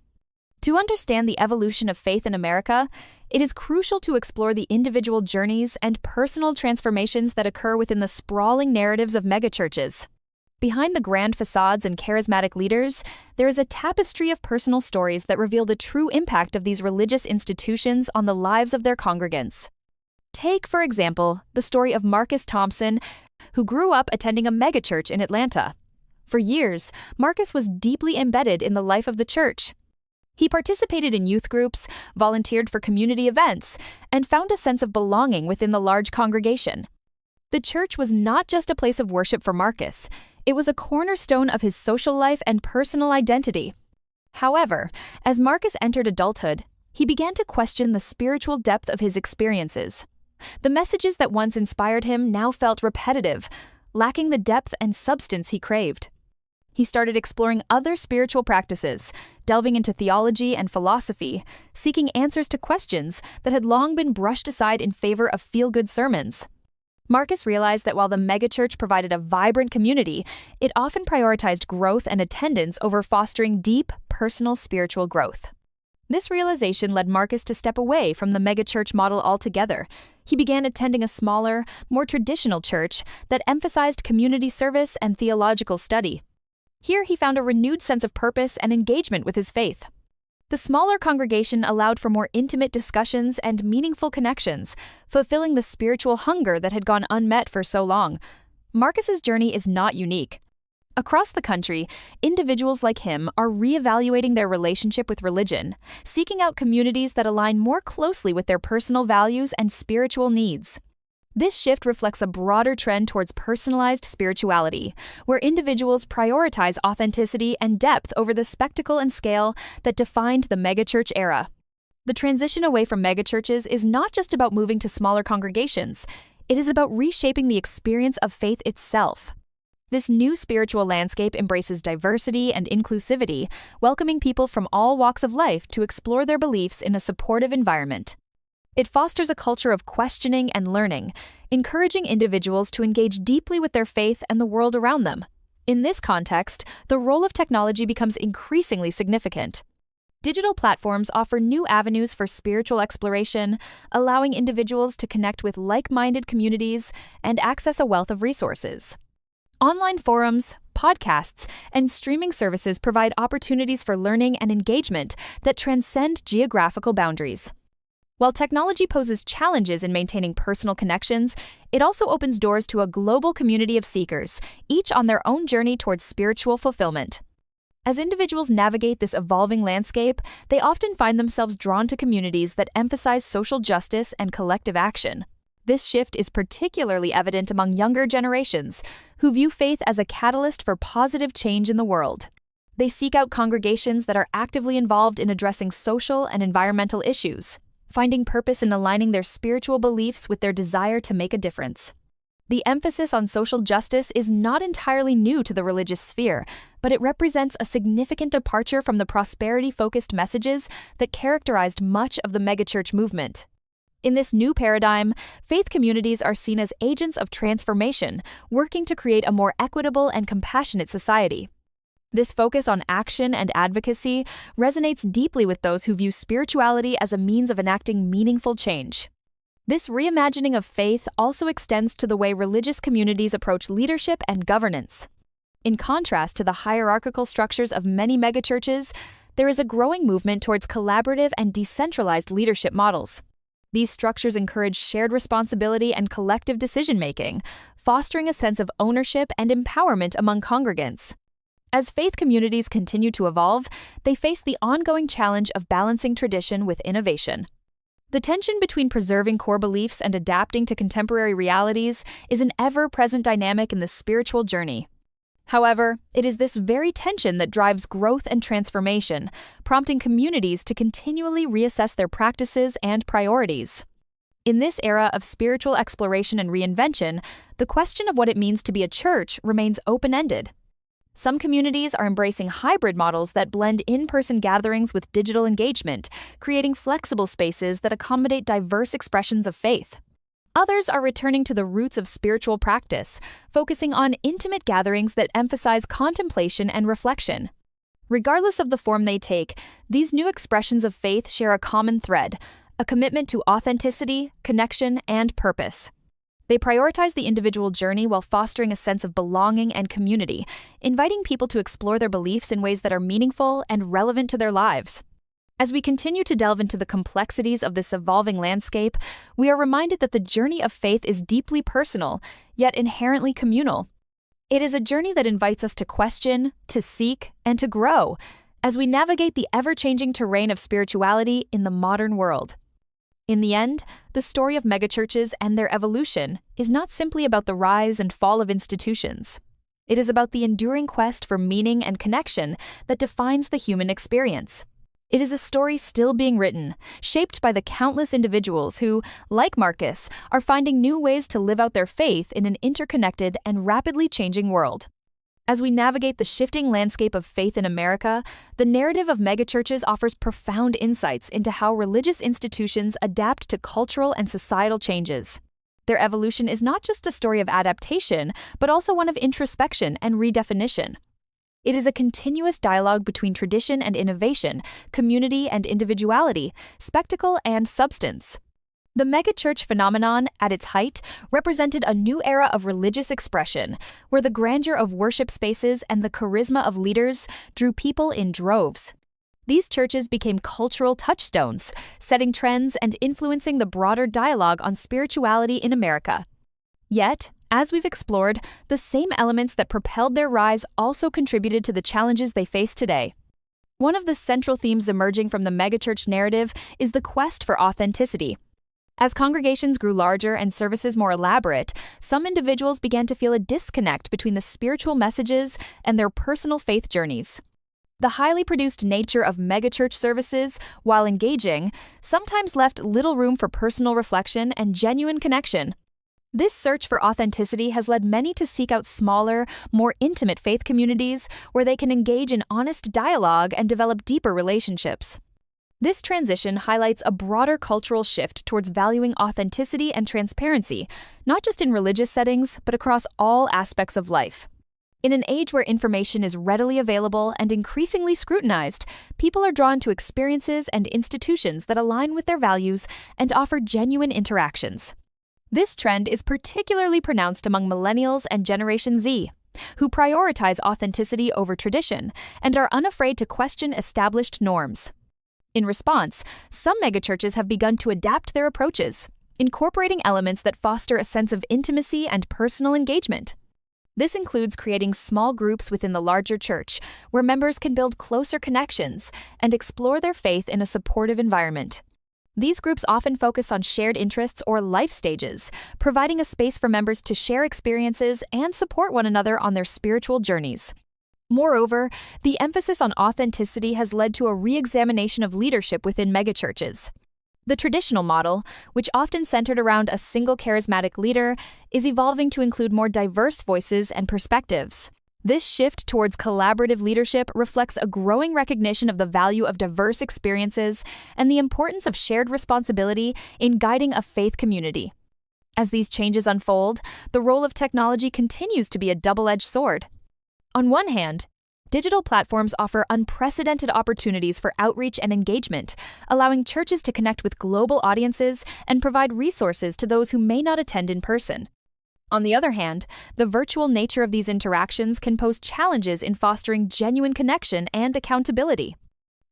To understand the evolution of faith in America, it is crucial to explore the individual journeys and personal transformations that occur within the sprawling narratives of megachurches. Behind the grand facades and charismatic leaders, there is a tapestry of personal stories that reveal the true impact of these religious institutions on the lives of their congregants. Take, for example, the story of Marcus Thompson, who grew up attending a megachurch in Atlanta. For years, Marcus was deeply embedded in the life of the church. He participated in youth groups, volunteered for community events, and found a sense of belonging within the large congregation. The church was not just a place of worship for Marcus. It was a cornerstone of his social life and personal identity. However, as Marcus entered adulthood, he began to question the spiritual depth of his experiences. The messages that once inspired him now felt repetitive, lacking the depth and substance he craved. He started exploring other spiritual practices, delving into theology and philosophy, seeking answers to questions that had long been brushed aside in favor of feel-good sermons. Marcus realized that while the megachurch provided a vibrant community, it often prioritized growth and attendance over fostering deep, personal spiritual growth. This realization led Marcus to step away from the megachurch model altogether. He began attending a smaller, more traditional church that emphasized community service and theological study. Here he found a renewed sense of purpose and engagement with his faith. The smaller congregation allowed for more intimate discussions and meaningful connections, fulfilling the spiritual hunger that had gone unmet for so long. Marcus's journey is not unique. Across the country, individuals like him are reevaluating their relationship with religion, seeking out communities that align more closely with their personal values and spiritual needs. This shift reflects a broader trend towards personalized spirituality, where individuals prioritize authenticity and depth over the spectacle and scale that defined the megachurch era. The transition away from megachurches is not just about moving to smaller congregations. It is about reshaping the experience of faith itself. This new spiritual landscape embraces diversity and inclusivity, welcoming people from all walks of life to explore their beliefs in a supportive environment. It fosters a culture of questioning and learning, encouraging individuals to engage deeply with their faith and the world around them. In this context, the role of technology becomes increasingly significant. Digital platforms offer new avenues for spiritual exploration, allowing individuals to connect with like-minded communities and access a wealth of resources. Online forums, podcasts, and streaming services provide opportunities for learning and engagement that transcend geographical boundaries. While technology poses challenges in maintaining personal connections, it also opens doors to a global community of seekers, each on their own journey towards spiritual fulfillment. As individuals navigate this evolving landscape, they often find themselves drawn to communities that emphasize social justice and collective action. This shift is particularly evident among younger generations, who view faith as a catalyst for positive change in the world. They seek out congregations that are actively involved in addressing social and environmental issues, finding purpose in aligning their spiritual beliefs with their desire to make a difference. The emphasis on social justice is not entirely new to the religious sphere, but it represents a significant departure from the prosperity-focused messages that characterized much of the megachurch movement. In this new paradigm, faith communities are seen as agents of transformation, working to create a more equitable and compassionate society. This focus on action and advocacy resonates deeply with those who view spirituality as a means of enacting meaningful change. This reimagining of faith also extends to the way religious communities approach leadership and governance. In contrast to the hierarchical structures of many megachurches, there is a growing movement towards collaborative and decentralized leadership models. These structures encourage shared responsibility and collective decision-making, fostering a sense of ownership and empowerment among congregants. As faith communities continue to evolve, they face the ongoing challenge of balancing tradition with innovation. The tension between preserving core beliefs and adapting to contemporary realities is an ever-present dynamic in the spiritual journey. However, it is this very tension that drives growth and transformation, prompting communities to continually reassess their practices and priorities. In this era of spiritual exploration and reinvention, the question of what it means to be a church remains open-ended. Some communities are embracing hybrid models that blend in-person gatherings with digital engagement, creating flexible spaces that accommodate diverse expressions of faith. Others are returning to the roots of spiritual practice, focusing on intimate gatherings that emphasize contemplation and reflection. Regardless of the form they take, these new expressions of faith share a common thread, a commitment to authenticity, connection, and purpose. They prioritize the individual journey while fostering a sense of belonging and community, inviting people to explore their beliefs in ways that are meaningful and relevant to their lives. As we continue to delve into the complexities of this evolving landscape, we are reminded that the journey of faith is deeply personal, yet inherently communal. It is a journey that invites us to question, to seek, and to grow as we navigate the ever-changing terrain of spirituality in the modern world. In the end, the story of megachurches and their evolution is not simply about the rise and fall of institutions. It is about the enduring quest for meaning and connection that defines the human experience. It is a story still being written, shaped by the countless individuals who, like Marcus, are finding new ways to live out their faith in an interconnected and rapidly changing world. As we navigate the shifting landscape of faith in America, the narrative of megachurches offers profound insights into how religious institutions adapt to cultural and societal changes. Their evolution is not just a story of adaptation, but also one of introspection and redefinition. It is a continuous dialogue between tradition and innovation, community and individuality, spectacle and substance. The megachurch phenomenon, at its height, represented a new era of religious expression, where the grandeur of worship spaces and the charisma of leaders drew people in droves. These churches became cultural touchstones, setting trends and influencing the broader dialogue on spirituality in America. Yet, as we've explored, the same elements that propelled their rise also contributed to the challenges they face today. One of the central themes emerging from the megachurch narrative is the quest for authenticity. As congregations grew larger and services more elaborate, some individuals began to feel a disconnect between the spiritual messages and their personal faith journeys. The highly produced nature of megachurch services, while engaging, sometimes left little room for personal reflection and genuine connection. This search for authenticity has led many to seek out smaller, more intimate faith communities where they can engage in honest dialogue and develop deeper relationships. This transition highlights a broader cultural shift towards valuing authenticity and transparency, not just in religious settings, but across all aspects of life. In an age where information is readily available and increasingly scrutinized, people are drawn to experiences and institutions that align with their values and offer genuine interactions. This trend is particularly pronounced among millennials and Generation Z. who prioritize authenticity over tradition and are unafraid to question established norms. In response, some megachurches have begun to adapt their approaches, incorporating elements that foster a sense of intimacy and personal engagement. This includes creating small groups within the larger church, where members can build closer connections and explore their faith in a supportive environment. These groups often focus on shared interests or life stages, providing a space for members to share experiences and support one another on their spiritual journeys. Moreover, the emphasis on authenticity has led to a re-examination of leadership within megachurches. The traditional model, which often centered around a single charismatic leader, is evolving to include more diverse voices and perspectives. This shift towards collaborative leadership reflects a growing recognition of the value of diverse experiences and the importance of shared responsibility in guiding a faith community. As these changes unfold, the role of technology continues to be a double-edged sword. On one hand, digital platforms offer unprecedented opportunities for outreach and engagement, allowing churches to connect with global audiences and provide resources to those who may not attend in person. On the other hand, the virtual nature of these interactions can pose challenges in fostering genuine connection and accountability.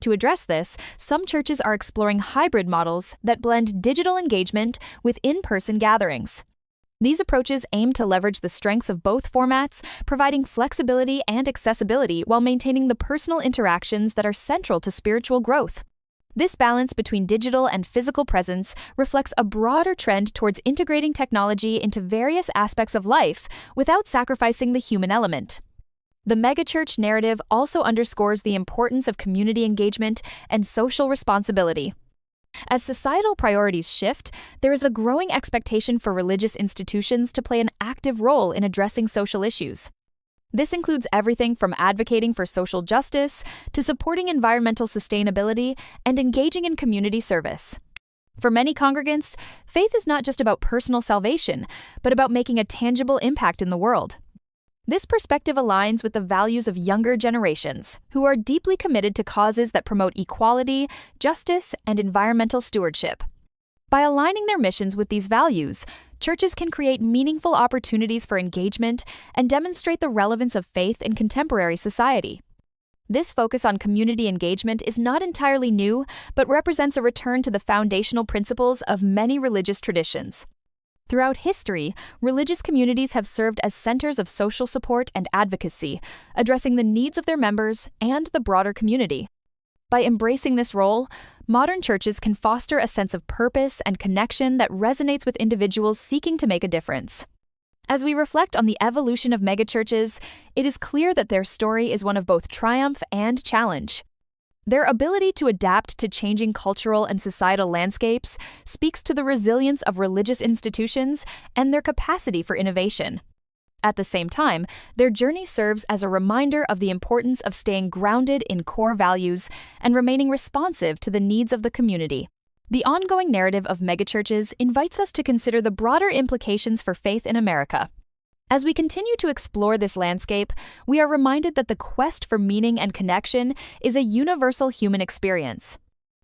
To address this, some churches are exploring hybrid models that blend digital engagement with in-person gatherings. These approaches aim to leverage the strengths of both formats, providing flexibility and accessibility while maintaining the personal interactions that are central to spiritual growth. This balance between digital and physical presence reflects a broader trend towards integrating technology into various aspects of life without sacrificing the human element. The megachurch narrative also underscores the importance of community engagement and social responsibility. As societal priorities shift, there is a growing expectation for religious institutions to play an active role in addressing social issues. This includes everything from advocating for social justice to supporting environmental sustainability and engaging in community service. For many congregants, faith is not just about personal salvation, but about making a tangible impact in the world. This perspective aligns with the values of younger generations, who are deeply committed to causes that promote equality, justice, and environmental stewardship. By aligning their missions with these values, churches can create meaningful opportunities for engagement and demonstrate the relevance of faith in contemporary society. This focus on community engagement is not entirely new, but represents a return to the foundational principles of many religious traditions. Throughout history, religious communities have served as centers of social support and advocacy, addressing the needs of their members and the broader community. By embracing this role, modern churches can foster a sense of purpose and connection that resonates with individuals seeking to make a difference. As we reflect on the evolution of megachurches, it is clear that their story is one of both triumph and challenge. Their ability to adapt to changing cultural and societal landscapes speaks to the resilience of religious institutions and their capacity for innovation. At the same time, their journey serves as a reminder of the importance of staying grounded in core values and remaining responsive to the needs of the community. The ongoing narrative of megachurches invites us to consider the broader implications for faith in America. As we continue to explore this landscape, we are reminded that the quest for meaning and connection is a universal human experience.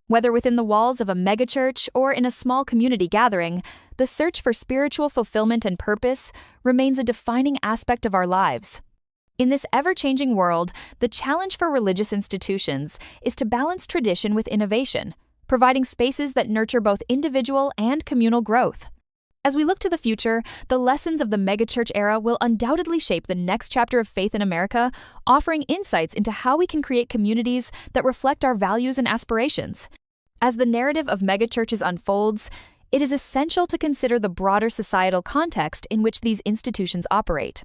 Whether within the walls of a megachurch or in a small community gathering, the search for spiritual fulfillment and purpose remains a defining aspect of our lives. In this ever-changing world, the challenge for religious institutions is to balance tradition with innovation, providing spaces that nurture both individual and communal growth. As we look to the future, the lessons of the megachurch era will undoubtedly shape the next chapter of faith in America, offering insights into how we can create communities that reflect our values and aspirations. As the narrative of megachurches unfolds, it is essential to consider the broader societal context in which these institutions operate.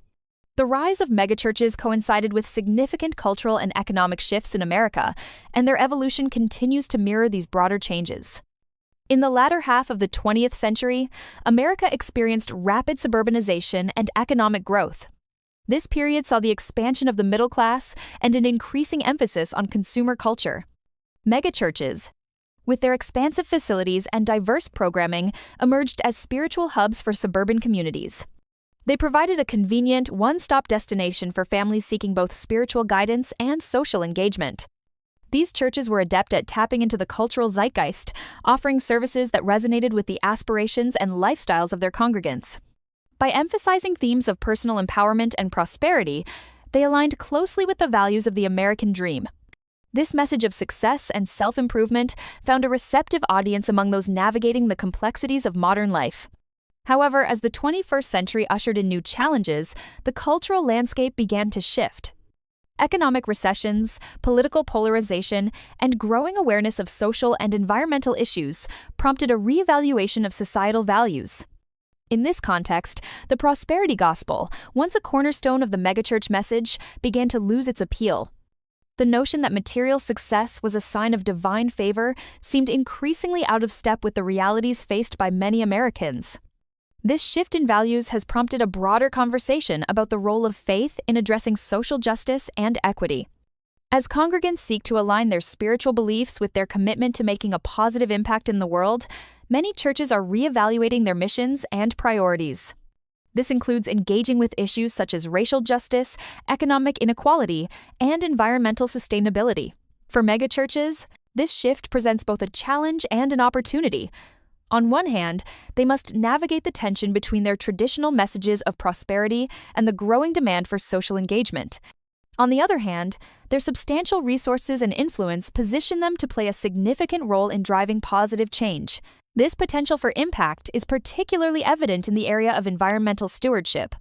The rise of megachurches coincided with significant cultural and economic shifts in America, and their evolution continues to mirror these broader changes. In the latter half of the 20th century, America experienced rapid suburbanization and economic growth. This period saw the expansion of the middle class and an increasing emphasis on consumer culture. Megachurches, with their expansive facilities and diverse programming, emerged as spiritual hubs for suburban communities. They provided a convenient, one-stop destination for families seeking both spiritual guidance and social engagement. These churches were adept at tapping into the cultural zeitgeist, offering services that resonated with the aspirations and lifestyles of their congregants. By emphasizing themes of personal empowerment and prosperity, they aligned closely with the values of the American dream. This message of success and self-improvement found a receptive audience among those navigating the complexities of modern life. However, as the 21st century ushered in new challenges, the cultural landscape began to shift. Economic recessions, political polarization, and growing awareness of social and environmental issues prompted a reevaluation of societal values. In this context, the prosperity gospel, once a cornerstone of the megachurch message, began to lose its appeal. The notion that material success was a sign of divine favor seemed increasingly out of step with the realities faced by many Americans. This shift in values has prompted a broader conversation about the role of faith in addressing social justice and equity. As congregants seek to align their spiritual beliefs with their commitment to making a positive impact in the world, many churches are reevaluating their missions and priorities. This includes engaging with issues such as racial justice, economic inequality, and environmental sustainability. For megachurches, this shift presents both a challenge and an opportunity. On one hand, they must navigate the tension between their traditional messages of prosperity and the growing demand for social engagement. On the other hand, their substantial resources and influence position them to play a significant role in driving positive change. This potential for impact is particularly evident in the area of environmental stewardship.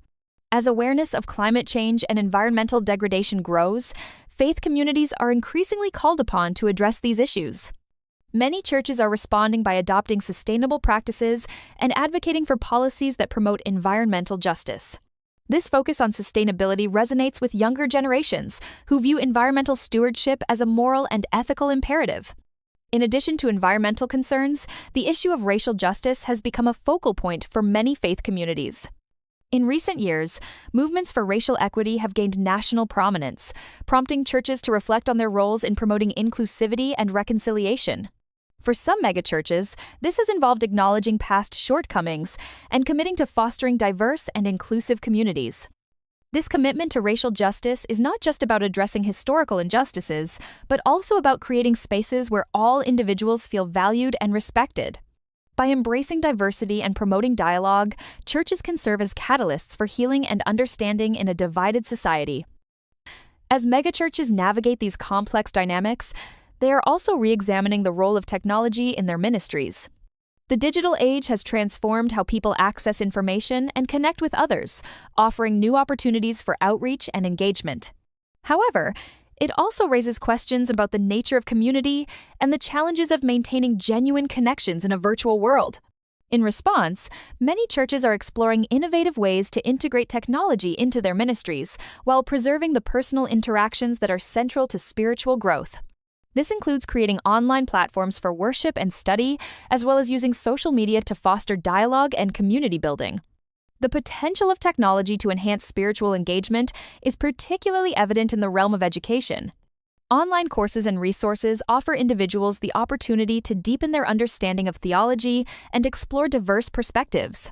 As awareness of climate change and environmental degradation grows, faith communities are increasingly called upon to address these issues. Many churches are responding by adopting sustainable practices and advocating for policies that promote environmental justice. This focus on sustainability resonates with younger generations who view environmental stewardship as a moral and ethical imperative. In addition to environmental concerns, the issue of racial justice has become a focal point for many faith communities. In recent years, movements for racial equity have gained national prominence, prompting churches to reflect on their roles in promoting inclusivity and reconciliation. For some megachurches, this has involved acknowledging past shortcomings and committing to fostering diverse and inclusive communities. This commitment to racial justice is not just about addressing historical injustices, but also about creating spaces where all individuals feel valued and respected. By embracing diversity and promoting dialogue, churches can serve as catalysts for healing and understanding in a divided society. As megachurches navigate these complex dynamics, they are also re-examining the role of technology in their ministries. The digital age has transformed how people access information and connect with others, offering new opportunities for outreach and engagement. However, it also raises questions about the nature of community and the challenges of maintaining genuine connections in a virtual world. In response, many churches are exploring innovative ways to integrate technology into their ministries while preserving the personal interactions that are central to spiritual growth. This includes creating online platforms for worship and study, as well as using social media to foster dialogue and community building. The potential of technology to enhance spiritual engagement is particularly evident in the realm of education. Online courses and resources offer individuals the opportunity to deepen their understanding of theology and explore diverse perspectives.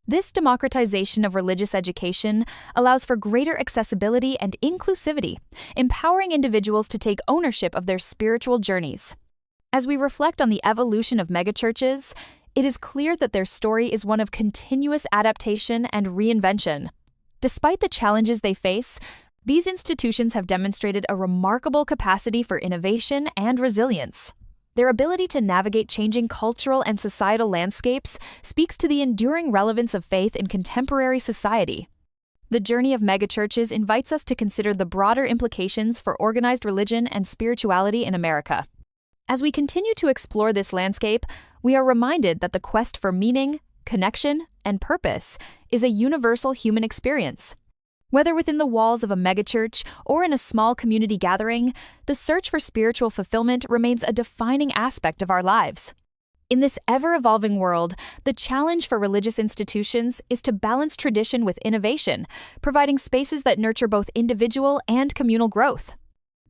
This democratization of religious education allows for greater accessibility and inclusivity, empowering individuals to take ownership of their spiritual journeys. As we reflect on the evolution of megachurches, it is clear that their story is one of continuous adaptation and reinvention. Despite the challenges they face, these institutions have demonstrated a remarkable capacity for innovation and resilience. Their ability to navigate changing cultural and societal landscapes speaks to the enduring relevance of faith in contemporary society. The journey of megachurches invites us to consider the broader implications for organized religion and spirituality in America. As we continue to explore this landscape, we are reminded that the quest for meaning, connection, and purpose is a universal human experience. Whether within the walls of a megachurch or in a small community gathering, the search for spiritual fulfillment remains a defining aspect of our lives. In this ever-evolving world, the challenge for religious institutions is to balance tradition with innovation, providing spaces that nurture both individual and communal growth.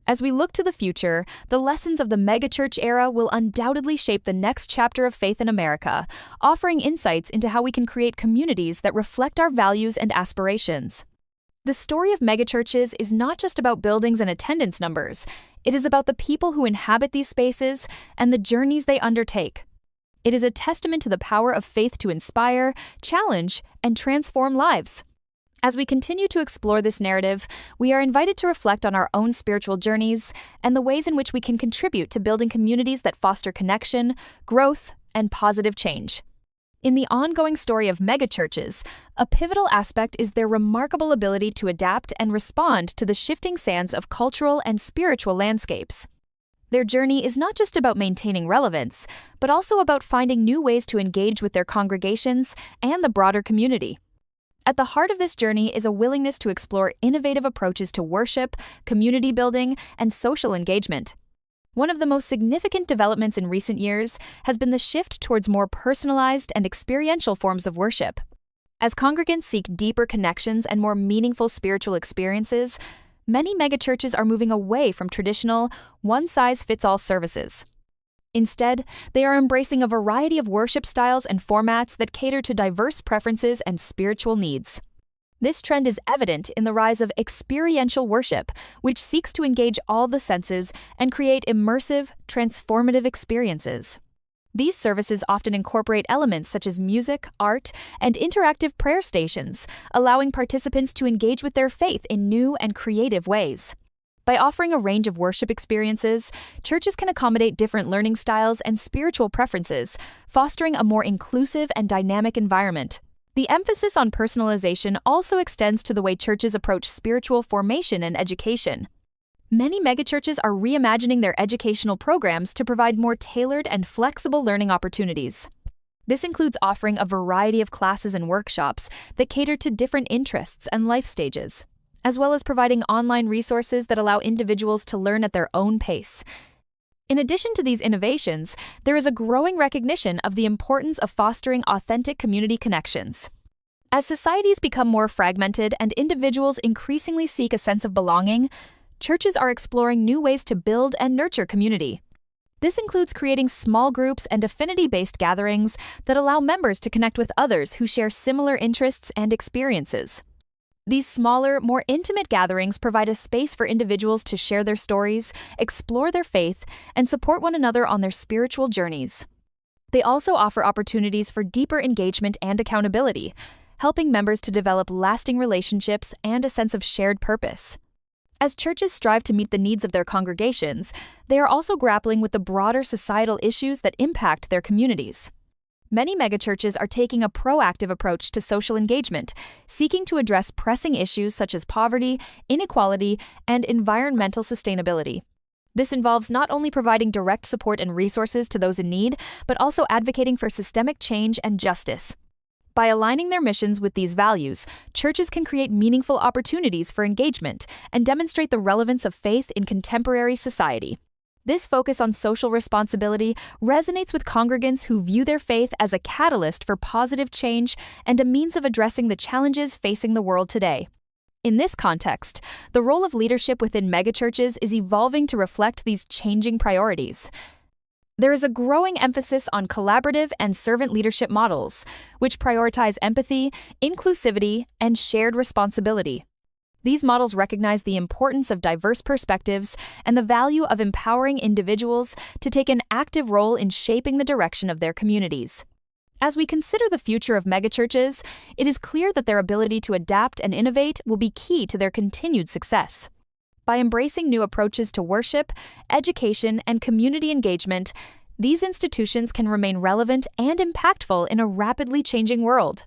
As we look to the future, the lessons of the megachurch era will undoubtedly shape the next chapter of faith in America, offering insights into how we can create communities that reflect our values and aspirations. The story of megachurches is not just about buildings and attendance numbers. It is about the people who inhabit these spaces and the journeys they undertake. It is a testament to the power of faith to inspire, challenge, and transform lives. As we continue to explore this narrative, we are invited to reflect on our own spiritual journeys and the ways in which we can contribute to building communities that foster connection, growth, and positive change. In the ongoing story of megachurches, a pivotal aspect is their remarkable ability to adapt and respond to the shifting sands of cultural and spiritual landscapes. Their journey is not just about maintaining relevance, but also about finding new ways to engage with their congregations and the broader community. At the heart of this journey is a willingness to explore innovative approaches to worship, community building, and social engagement. One of the most significant developments in recent years has been the shift towards more personalized and experiential forms of worship. As congregants seek deeper connections and more meaningful spiritual experiences, many megachurches are moving away from traditional, one-size-fits-all services. Instead, they are embracing a variety of worship styles and formats that cater to diverse preferences and spiritual needs. This trend is evident in the rise of experiential worship, which seeks to engage all the senses and create immersive, transformative experiences. These services often incorporate elements such as music, art, and interactive prayer stations, allowing participants to engage with their faith in new and creative ways. By offering a range of worship experiences, churches can accommodate different learning styles and spiritual preferences, fostering a more inclusive and dynamic environment. The emphasis on personalization also extends to the way churches approach spiritual formation and education. Many megachurches are reimagining their educational programs to provide more tailored and flexible learning opportunities. This includes offering a variety of classes and workshops that cater to different interests and life stages, as well as providing online resources that allow individuals to learn at their own pace. In addition to these innovations, there is a growing recognition of the importance of fostering authentic community connections. As societies become more fragmented and individuals increasingly seek a sense of belonging, churches are exploring new ways to build and nurture community. This includes creating small groups and affinity-based gatherings that allow members to connect with others who share similar interests and experiences. These smaller, more intimate gatherings provide a space for individuals to share their stories, explore their faith, and support one another on their spiritual journeys. They also offer opportunities for deeper engagement and accountability, helping members to develop lasting relationships and a sense of shared purpose. As churches strive to meet the needs of their congregations, they are also grappling with the broader societal issues that impact their communities. Many megachurches are taking a proactive approach to social engagement, seeking to address pressing issues such as poverty, inequality, and environmental sustainability. This involves not only providing direct support and resources to those in need, but also advocating for systemic change and justice. By aligning their missions with these values, churches can create meaningful opportunities for engagement and demonstrate the relevance of faith in contemporary society. This focus on social responsibility resonates with congregants who view their faith as a catalyst for positive change and a means of addressing the challenges facing the world today. In this context, the role of leadership within megachurches is evolving to reflect these changing priorities. There is a growing emphasis on collaborative and servant leadership models, which prioritize empathy, inclusivity, and shared responsibility. These models recognize the importance of diverse perspectives and the value of empowering individuals to take an active role in shaping the direction of their communities. As we consider the future of megachurches, it is clear that their ability to adapt and innovate will be key to their continued success. By embracing new approaches to worship, education, and community engagement, these institutions can remain relevant and impactful in a rapidly changing world.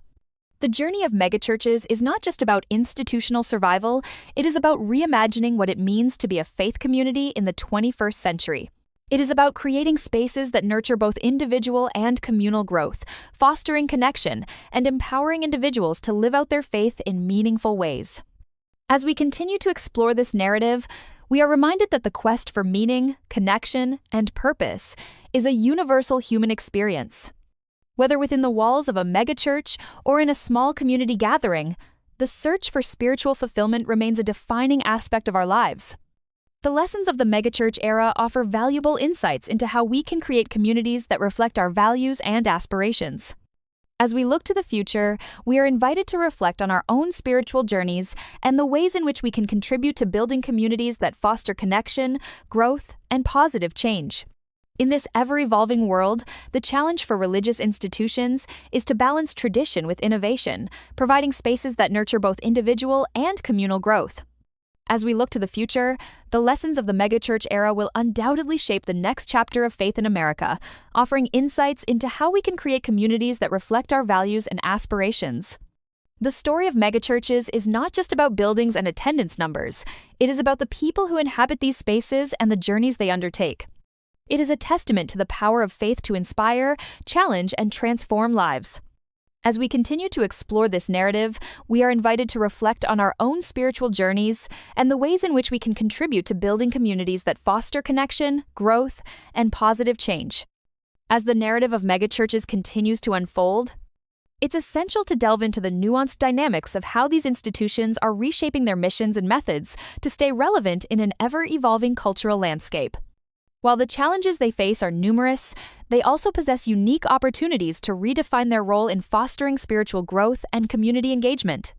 The journey of megachurches is not just about institutional survival, it is about reimagining what it means to be a faith community in the 21st century. It is about creating spaces that nurture both individual and communal growth, fostering connection, and empowering individuals to live out their faith in meaningful ways. As we continue to explore this narrative, we are reminded that the quest for meaning, connection, and purpose is a universal human experience. Whether within the walls of a megachurch or in a small community gathering, the search for spiritual fulfillment remains a defining aspect of our lives. The lessons of the megachurch era offer valuable insights into how we can create communities that reflect our values and aspirations. As we look to the future, we are invited to reflect on our own spiritual journeys and the ways in which we can contribute to building communities that foster connection, growth, and positive change. In this ever-evolving world, the challenge for religious institutions is to balance tradition with innovation, providing spaces that nurture both individual and communal growth. As we look to the future, the lessons of the megachurch era will undoubtedly shape the next chapter of faith in America, offering insights into how we can create communities that reflect our values and aspirations. The story of megachurches is not just about buildings and attendance numbers. It is about the people who inhabit these spaces and the journeys they undertake. It is a testament to the power of faith to inspire, challenge, and transform lives. As we continue to explore this narrative, we are invited to reflect on our own spiritual journeys and the ways in which we can contribute to building communities that foster connection, growth, and positive change. As the narrative of megachurches continues to unfold, it's essential to delve into the nuanced dynamics of how these institutions are reshaping their missions and methods to stay relevant in an ever-evolving cultural landscape. While the challenges they face are numerous, they also possess unique opportunities to redefine their role in fostering spiritual growth and community engagement.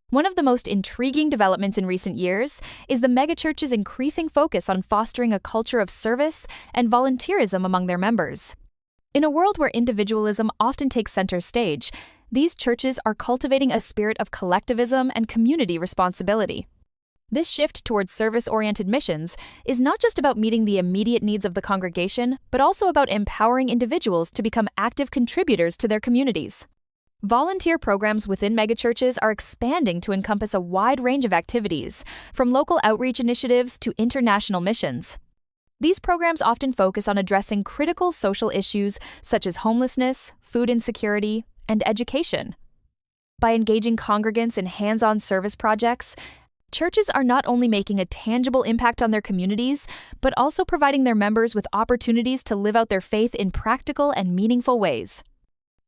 One of the most intriguing developments in recent years is the megachurch's increasing focus on fostering a culture of service and volunteerism among their members. In a world where individualism often takes center stage, these churches are cultivating a spirit of collectivism and community responsibility. This shift towards service-oriented missions is not just about meeting the immediate needs of the congregation, but also about empowering individuals to become active contributors to their communities. Volunteer programs within megachurches are expanding to encompass a wide range of activities, from local outreach initiatives to international missions. These programs often focus on addressing critical social issues such as homelessness, food insecurity, and education. By engaging congregants in hands-on service projects, churches are not only making a tangible impact on their communities, but also providing their members with opportunities to live out their faith in practical and meaningful ways.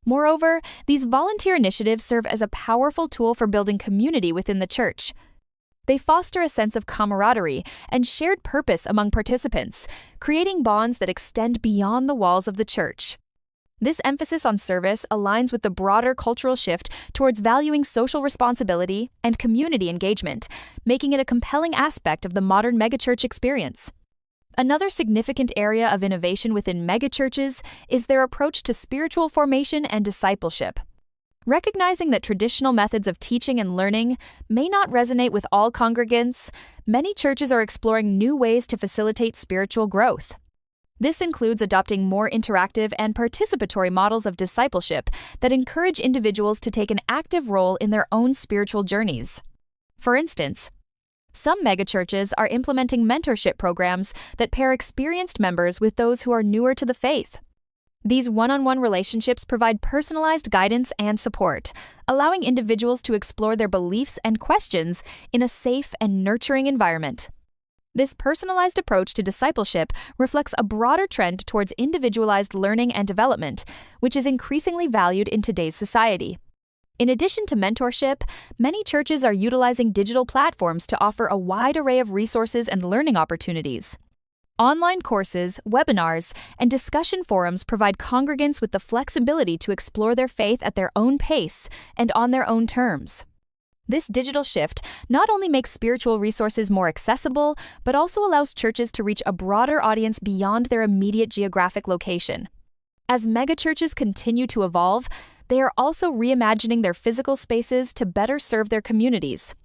Moreover, these volunteer initiatives serve as a powerful tool for building community within the church. They foster a sense of camaraderie and shared purpose among participants, creating bonds that extend beyond the walls of the church. This emphasis on service aligns with the broader cultural shift towards valuing social responsibility and community engagement, making it a compelling aspect of the modern megachurch experience. Another significant area of innovation within megachurches is their approach to spiritual formation and discipleship. Recognizing that traditional methods of teaching and learning may not resonate with all congregants, many churches are exploring new ways to facilitate spiritual growth. This includes adopting more interactive and participatory models of discipleship that encourage individuals to take an active role in their own spiritual journeys. For instance, some megachurches are implementing mentorship programs that pair experienced members with those who are newer to the faith. These one-on-one relationships provide personalized guidance and support, allowing individuals to explore their beliefs and questions in a safe and nurturing environment. This personalized approach to discipleship reflects a broader trend towards individualized learning and development, which is increasingly valued in today's society. In addition to mentorship, many churches are utilizing digital platforms to offer a wide array of resources and learning opportunities. Online courses, webinars, and discussion forums provide congregants with the flexibility to explore their faith at their own pace and on their own terms. This digital shift not only makes spiritual resources more accessible, but also allows churches to reach a broader audience beyond their immediate geographic location. As megachurches continue to evolve, they are also reimagining their physical spaces to better serve their communities.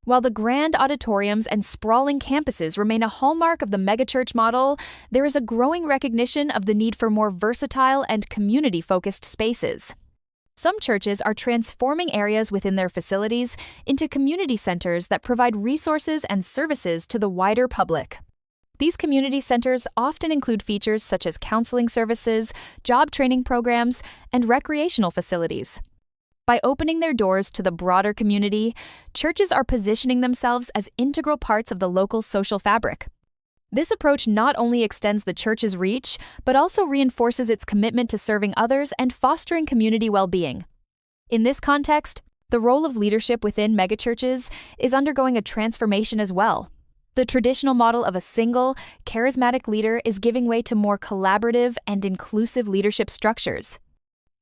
While the grand auditoriums and sprawling campuses remain a hallmark of the megachurch model, there is a growing recognition of the need for more versatile and community-focused spaces. Some churches are transforming areas within their facilities into community centers that provide resources and services to the wider public. These community centers often include features such as counseling services, job training programs, and recreational facilities. By opening their doors to the broader community, churches are positioning themselves as integral parts of the local social fabric. This approach not only extends the church's reach, but also reinforces its commitment to serving others and fostering community well-being. In this context, the role of leadership within megachurches is undergoing a transformation as well. The traditional model of a single, charismatic leader is giving way to more collaborative and inclusive leadership structures.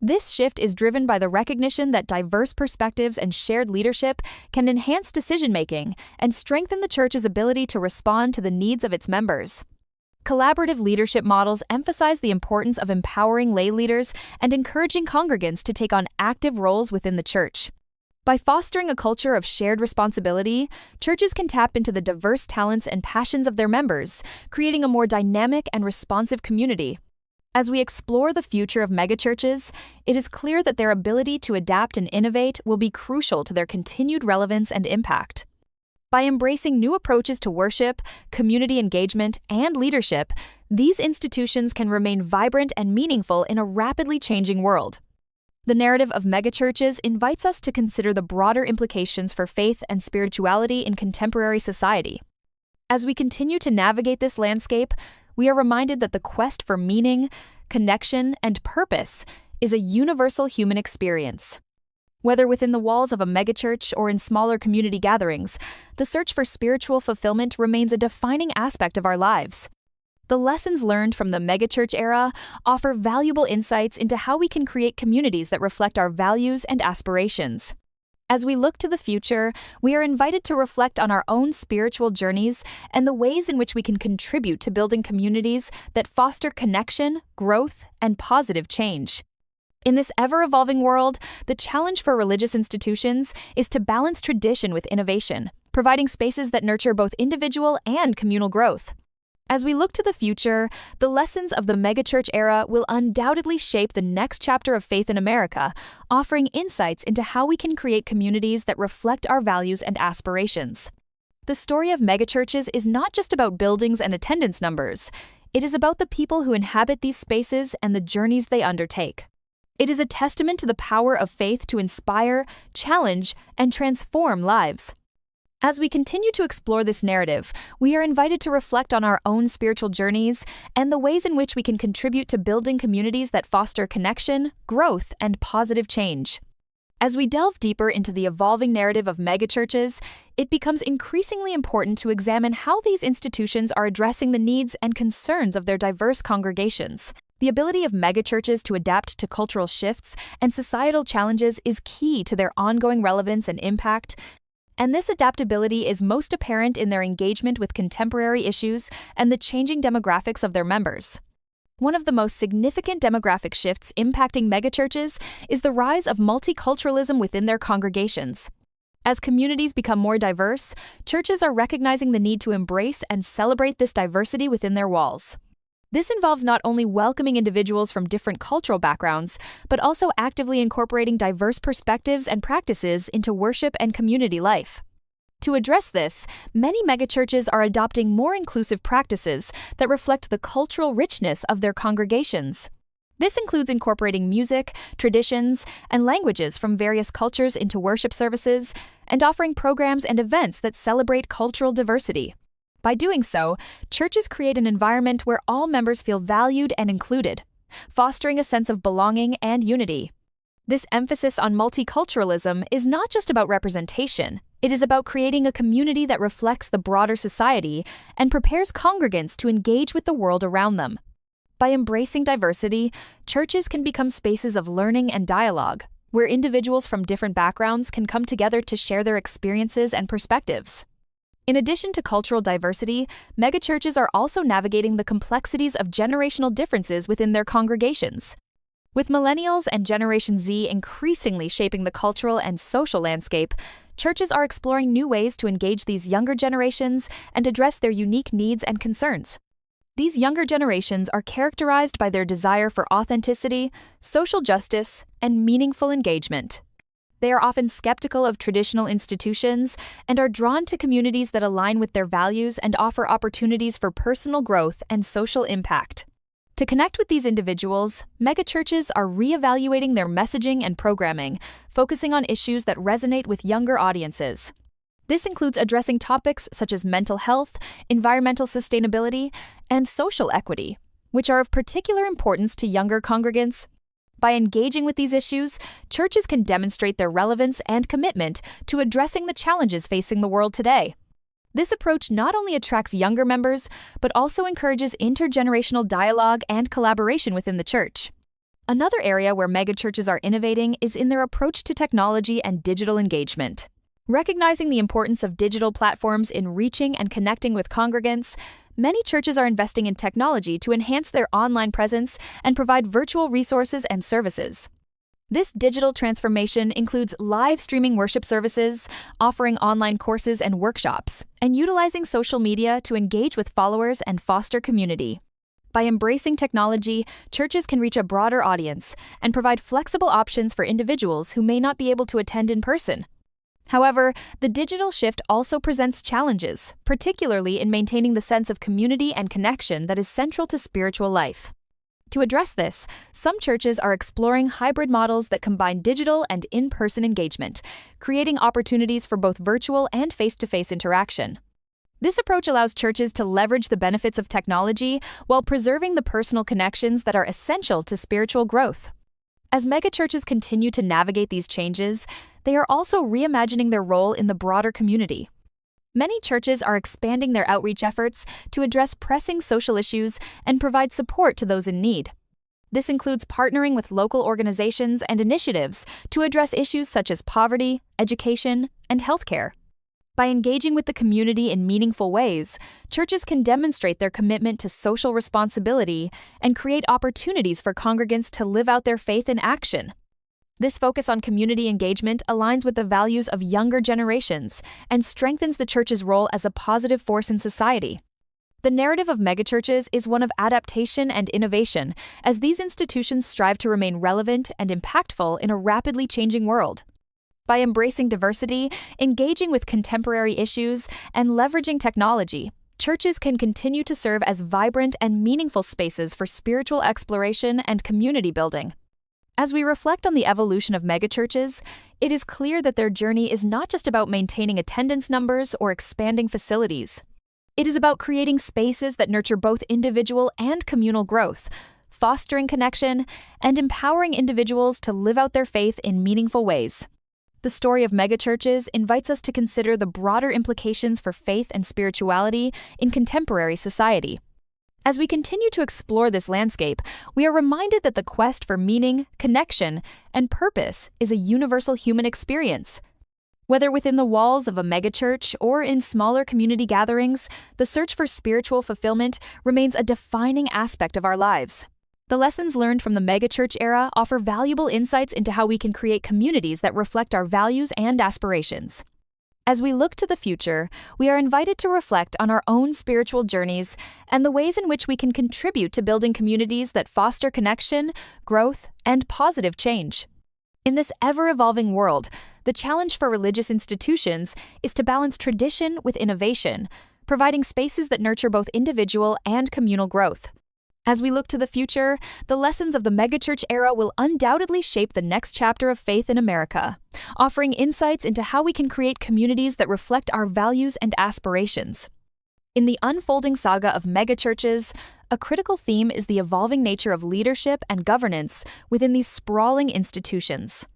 This shift is driven by the recognition that diverse perspectives and shared leadership can enhance decision-making and strengthen the church's ability to respond to the needs of its members. Collaborative leadership models emphasize the importance of empowering lay leaders and encouraging congregants to take on active roles within the church. By fostering a culture of shared responsibility, churches can tap into the diverse talents and passions of their members, creating a more dynamic and responsive community. As we explore the future of megachurches, it is clear that their ability to adapt and innovate will be crucial to their continued relevance and impact. By embracing new approaches to worship, community engagement, and leadership, these institutions can remain vibrant and meaningful in a rapidly changing world. The narrative of megachurches invites us to consider the broader implications for faith and spirituality in contemporary society. As we continue to navigate this landscape, we are reminded that the quest for meaning, connection, and purpose is a universal human experience. Whether within the walls of a megachurch or in smaller community gatherings, the search for spiritual fulfillment remains a defining aspect of our lives. The lessons learned from the megachurch era offer valuable insights into how we can create communities that reflect our values and aspirations. As we look to the future, we are invited to reflect on our own spiritual journeys and the ways in which we can contribute to building communities that foster connection, growth, and positive change. In this ever-evolving world, the challenge for religious institutions is to balance tradition with innovation, providing spaces that nurture both individual and communal growth. As we look to the future, the lessons of the megachurch era will undoubtedly shape the next chapter of faith in America, offering insights into how we can create communities that reflect our values and aspirations. The story of megachurches is not just about buildings and attendance numbers. It is about the people who inhabit these spaces and the journeys they undertake. It is a testament to the power of faith to inspire, challenge, and transform lives. As we continue to explore this narrative, we are invited to reflect on our own spiritual journeys and the ways in which we can contribute to building communities that foster connection, growth, and positive change. As we delve deeper into the evolving narrative of megachurches, it becomes increasingly important to examine how these institutions are addressing the needs and concerns of their diverse congregations. The ability of megachurches to adapt to cultural shifts and societal challenges is key to their ongoing relevance and impact, and this adaptability is most apparent in their engagement with contemporary issues and the changing demographics of their members. One of the most significant demographic shifts impacting megachurches is the rise of multiculturalism within their congregations. As communities become more diverse, churches are recognizing the need to embrace and celebrate this diversity within their walls. This involves not only welcoming individuals from different cultural backgrounds, but also actively incorporating diverse perspectives and practices into worship and community life. To address this, many megachurches are adopting more inclusive practices that reflect the cultural richness of their congregations. This includes incorporating music, traditions, and languages from various cultures into worship services, and offering programs and events that celebrate cultural diversity. By doing so, churches create an environment where all members feel valued and included, fostering a sense of belonging and unity. This emphasis on multiculturalism is not just about representation. It is about creating a community that reflects the broader society and prepares congregants to engage with the world around them. By embracing diversity, churches can become spaces of learning and dialogue, where individuals from different backgrounds can come together to share their experiences and perspectives. In addition to cultural diversity, megachurches are also navigating the complexities of generational differences within their congregations. With millennials and Generation Z increasingly shaping the cultural and social landscape, churches are exploring new ways to engage these younger generations and address their unique needs and concerns. These younger generations are characterized by their desire for authenticity, social justice, and meaningful engagement. They are often skeptical of traditional institutions and are drawn to communities that align with their values and offer opportunities for personal growth and social impact. To connect with these individuals, megachurches are reevaluating their messaging and programming, focusing on issues that resonate with younger audiences. This includes addressing topics such as mental health, environmental sustainability, and social equity, which are of particular importance to younger congregants. By engaging with these issues, churches can demonstrate their relevance and commitment to addressing the challenges facing the world today. This approach not only attracts younger members, but also encourages intergenerational dialogue and collaboration within the church. Another area where megachurches are innovating is in their approach to technology and digital engagement. Recognizing the importance of digital platforms in reaching and connecting with congregants, Many churches are investing in technology to enhance their online presence and provide virtual resources and services. This digital transformation includes live streaming worship services, offering online courses and workshops, and utilizing social media to engage with followers and foster community. By embracing technology, churches can reach a broader audience and provide flexible options for individuals who may not be able to attend in person. However, the digital shift also presents challenges, particularly in maintaining the sense of community and connection that is central to spiritual life. To address this, some churches are exploring hybrid models that combine digital and in-person engagement, creating opportunities for both virtual and face-to-face interaction. This approach allows churches to leverage the benefits of technology while preserving the personal connections that are essential to spiritual growth. As megachurches continue to navigate these changes, they are also reimagining their role in the broader community. Many churches are expanding their outreach efforts to address pressing social issues and provide support to those in need. This includes partnering with local organizations and initiatives to address issues such as poverty, education, and healthcare. By engaging with the community in meaningful ways, churches can demonstrate their commitment to social responsibility and create opportunities for congregants to live out their faith in action. This focus on community engagement aligns with the values of younger generations and strengthens the church's role as a positive force in society. The narrative of megachurches is one of adaptation and innovation, as these institutions strive to remain relevant and impactful in a rapidly changing world. By embracing diversity, engaging with contemporary issues, and leveraging technology, churches can continue to serve as vibrant and meaningful spaces for spiritual exploration and community building. As we reflect on the evolution of megachurches, it is clear that their journey is not just about maintaining attendance numbers or expanding facilities. It is about creating spaces that nurture both individual and communal growth, fostering connection, and empowering individuals to live out their faith in meaningful ways. The story of megachurches invites us to consider the broader implications for faith and spirituality in contemporary society. As we continue to explore this landscape, we are reminded that the quest for meaning, connection, and purpose is a universal human experience. Whether within the walls of a megachurch or in smaller community gatherings, the search for spiritual fulfillment remains a defining aspect of our lives. The lessons learned from the megachurch era offer valuable insights into how we can create communities that reflect our values and aspirations. As we look to the future, we are invited to reflect on our own spiritual journeys and the ways in which we can contribute to building communities that foster connection, growth, and positive change. In this ever-evolving world, the challenge for religious institutions is to balance tradition with innovation, providing spaces that nurture both individual and communal growth. As we look to the future, the lessons of the megachurch era will undoubtedly shape the next chapter of faith in America, offering insights into how we can create communities that reflect our values and aspirations. In the unfolding saga of megachurches, a critical theme is the evolving nature of leadership and governance within these sprawling institutions.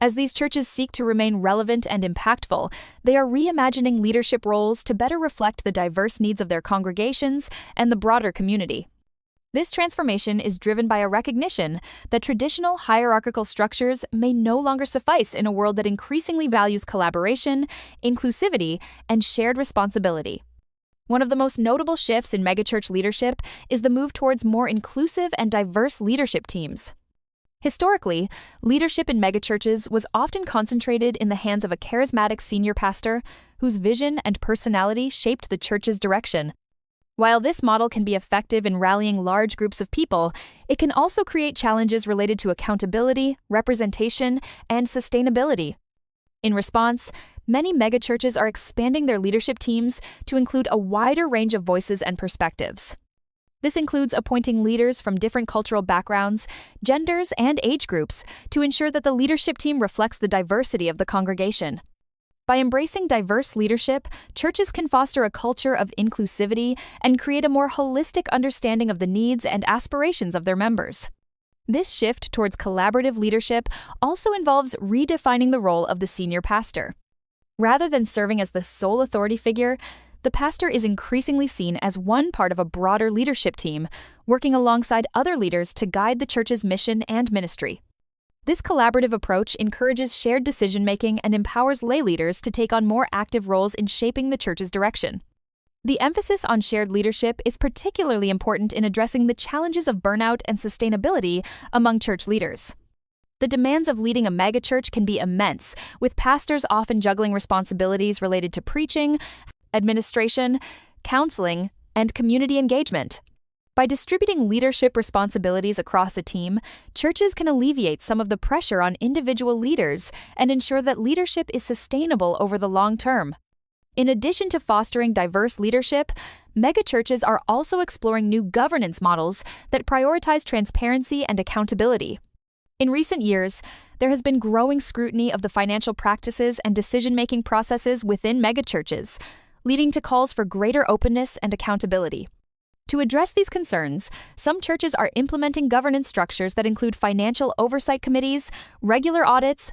As these churches seek to remain relevant and impactful, they are reimagining leadership roles to better reflect the diverse needs of their congregations and the broader community. This transformation is driven by a recognition that traditional hierarchical structures may no longer suffice in a world that increasingly values collaboration, inclusivity, and shared responsibility. One of the most notable shifts in megachurch leadership is the move towards more inclusive and diverse leadership teams. Historically, leadership in megachurches was often concentrated in the hands of a charismatic senior pastor whose vision and personality shaped the church's direction. While this model can be effective in rallying large groups of people, it can also create challenges related to accountability, representation, and sustainability. In response, many megachurches are expanding their leadership teams to include a wider range of voices and perspectives. This includes appointing leaders from different cultural backgrounds, genders, and age groups to ensure that the leadership team reflects the diversity of the congregation. By embracing diverse leadership, churches can foster a culture of inclusivity and create a more holistic understanding of the needs and aspirations of their members. This shift towards collaborative leadership also involves redefining the role of the senior pastor. Rather than serving as the sole authority figure, the pastor is increasingly seen as one part of a broader leadership team, working alongside other leaders to guide the church's mission and ministry. This collaborative approach encourages shared decision-making and empowers lay leaders to take on more active roles in shaping the church's direction. The emphasis on shared leadership is particularly important in addressing the challenges of burnout and sustainability among church leaders. The demands of leading a megachurch can be immense, with pastors often juggling responsibilities related to preaching, administration, counseling, and community engagement. By distributing leadership responsibilities across a team, churches can alleviate some of the pressure on individual leaders and ensure that leadership is sustainable over the long term. In addition to fostering diverse leadership, megachurches are also exploring new governance models that prioritize transparency and accountability. In recent years, there has been growing scrutiny of the financial practices and decision-making processes within megachurches, leading to calls for greater openness and accountability. To address these concerns, some churches are implementing governance structures that include financial oversight committees, regular audits,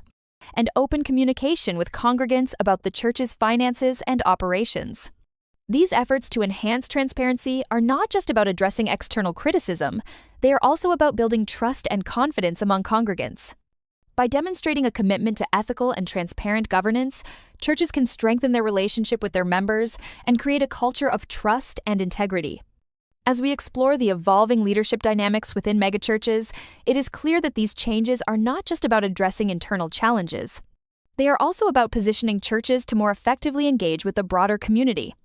and open communication with congregants about the church's finances and operations. These efforts to enhance transparency are not just about addressing external criticism, they are also about building trust and confidence among congregants. By demonstrating a commitment to ethical and transparent governance, churches can strengthen their relationship with their members and create a culture of trust and integrity. As we explore the evolving leadership dynamics within megachurches, it is clear that these changes are not just about addressing internal challenges. They are also about positioning churches to more effectively engage with the broader community.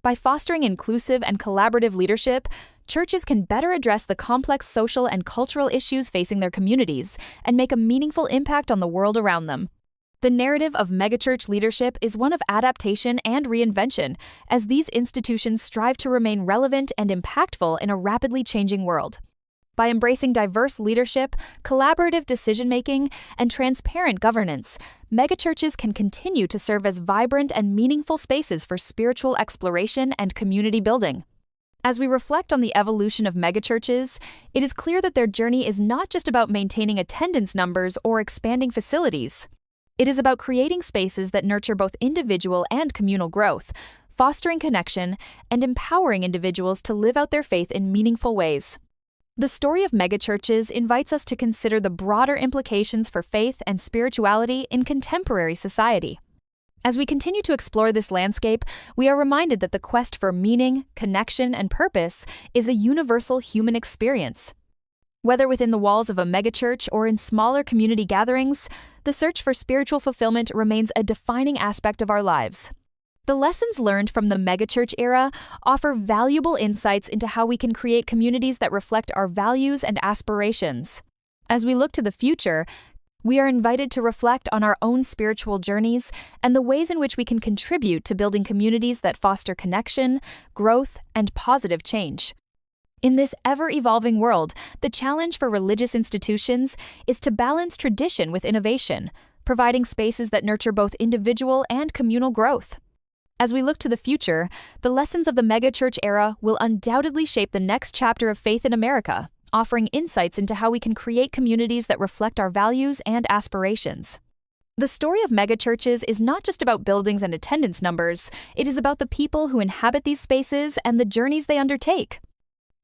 By fostering inclusive and collaborative leadership, churches can better address the complex social and cultural issues facing their communities and make a meaningful impact on the world around them. The narrative of megachurch leadership is one of adaptation and reinvention, as these institutions strive to remain relevant and impactful in a rapidly changing world. By embracing diverse leadership, collaborative decision-making, and transparent governance, megachurches can continue to serve as vibrant and meaningful spaces for spiritual exploration and community building. As we reflect on the evolution of megachurches, it is clear that their journey is not just about maintaining attendance numbers or expanding facilities. It is about creating spaces that nurture both individual and communal growth, fostering connection, and empowering individuals to live out their faith in meaningful ways. The story of megachurches invites us to consider the broader implications for faith and spirituality in contemporary society. As we continue to explore this landscape, we are reminded that the quest for meaning, connection, and purpose is a universal human experience. Whether within the walls of a megachurch or in smaller community gatherings, the search for spiritual fulfillment remains a defining aspect of our lives. The lessons learned from the megachurch era offer valuable insights into how we can create communities that reflect our values and aspirations. As we look to the future, we are invited to reflect on our own spiritual journeys and the ways in which we can contribute to building communities that foster connection, growth, and positive change. In this ever-evolving world, the challenge for religious institutions is to balance tradition with innovation, providing spaces that nurture both individual and communal growth. As we look to the future, the lessons of the megachurch era will undoubtedly shape the next chapter of faith in America, offering insights into how we can create communities that reflect our values and aspirations. The story of megachurches is not just about buildings and attendance numbers, it is about the people who inhabit these spaces and the journeys they undertake.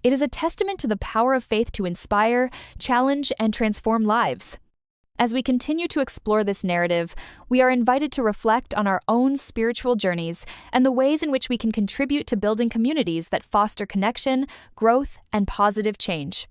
It is a testament to the power of faith to inspire, challenge, and transform lives. As we continue to explore this narrative, we are invited to reflect on our own spiritual journeys and the ways in which we can contribute to building communities that foster connection, growth, and positive change.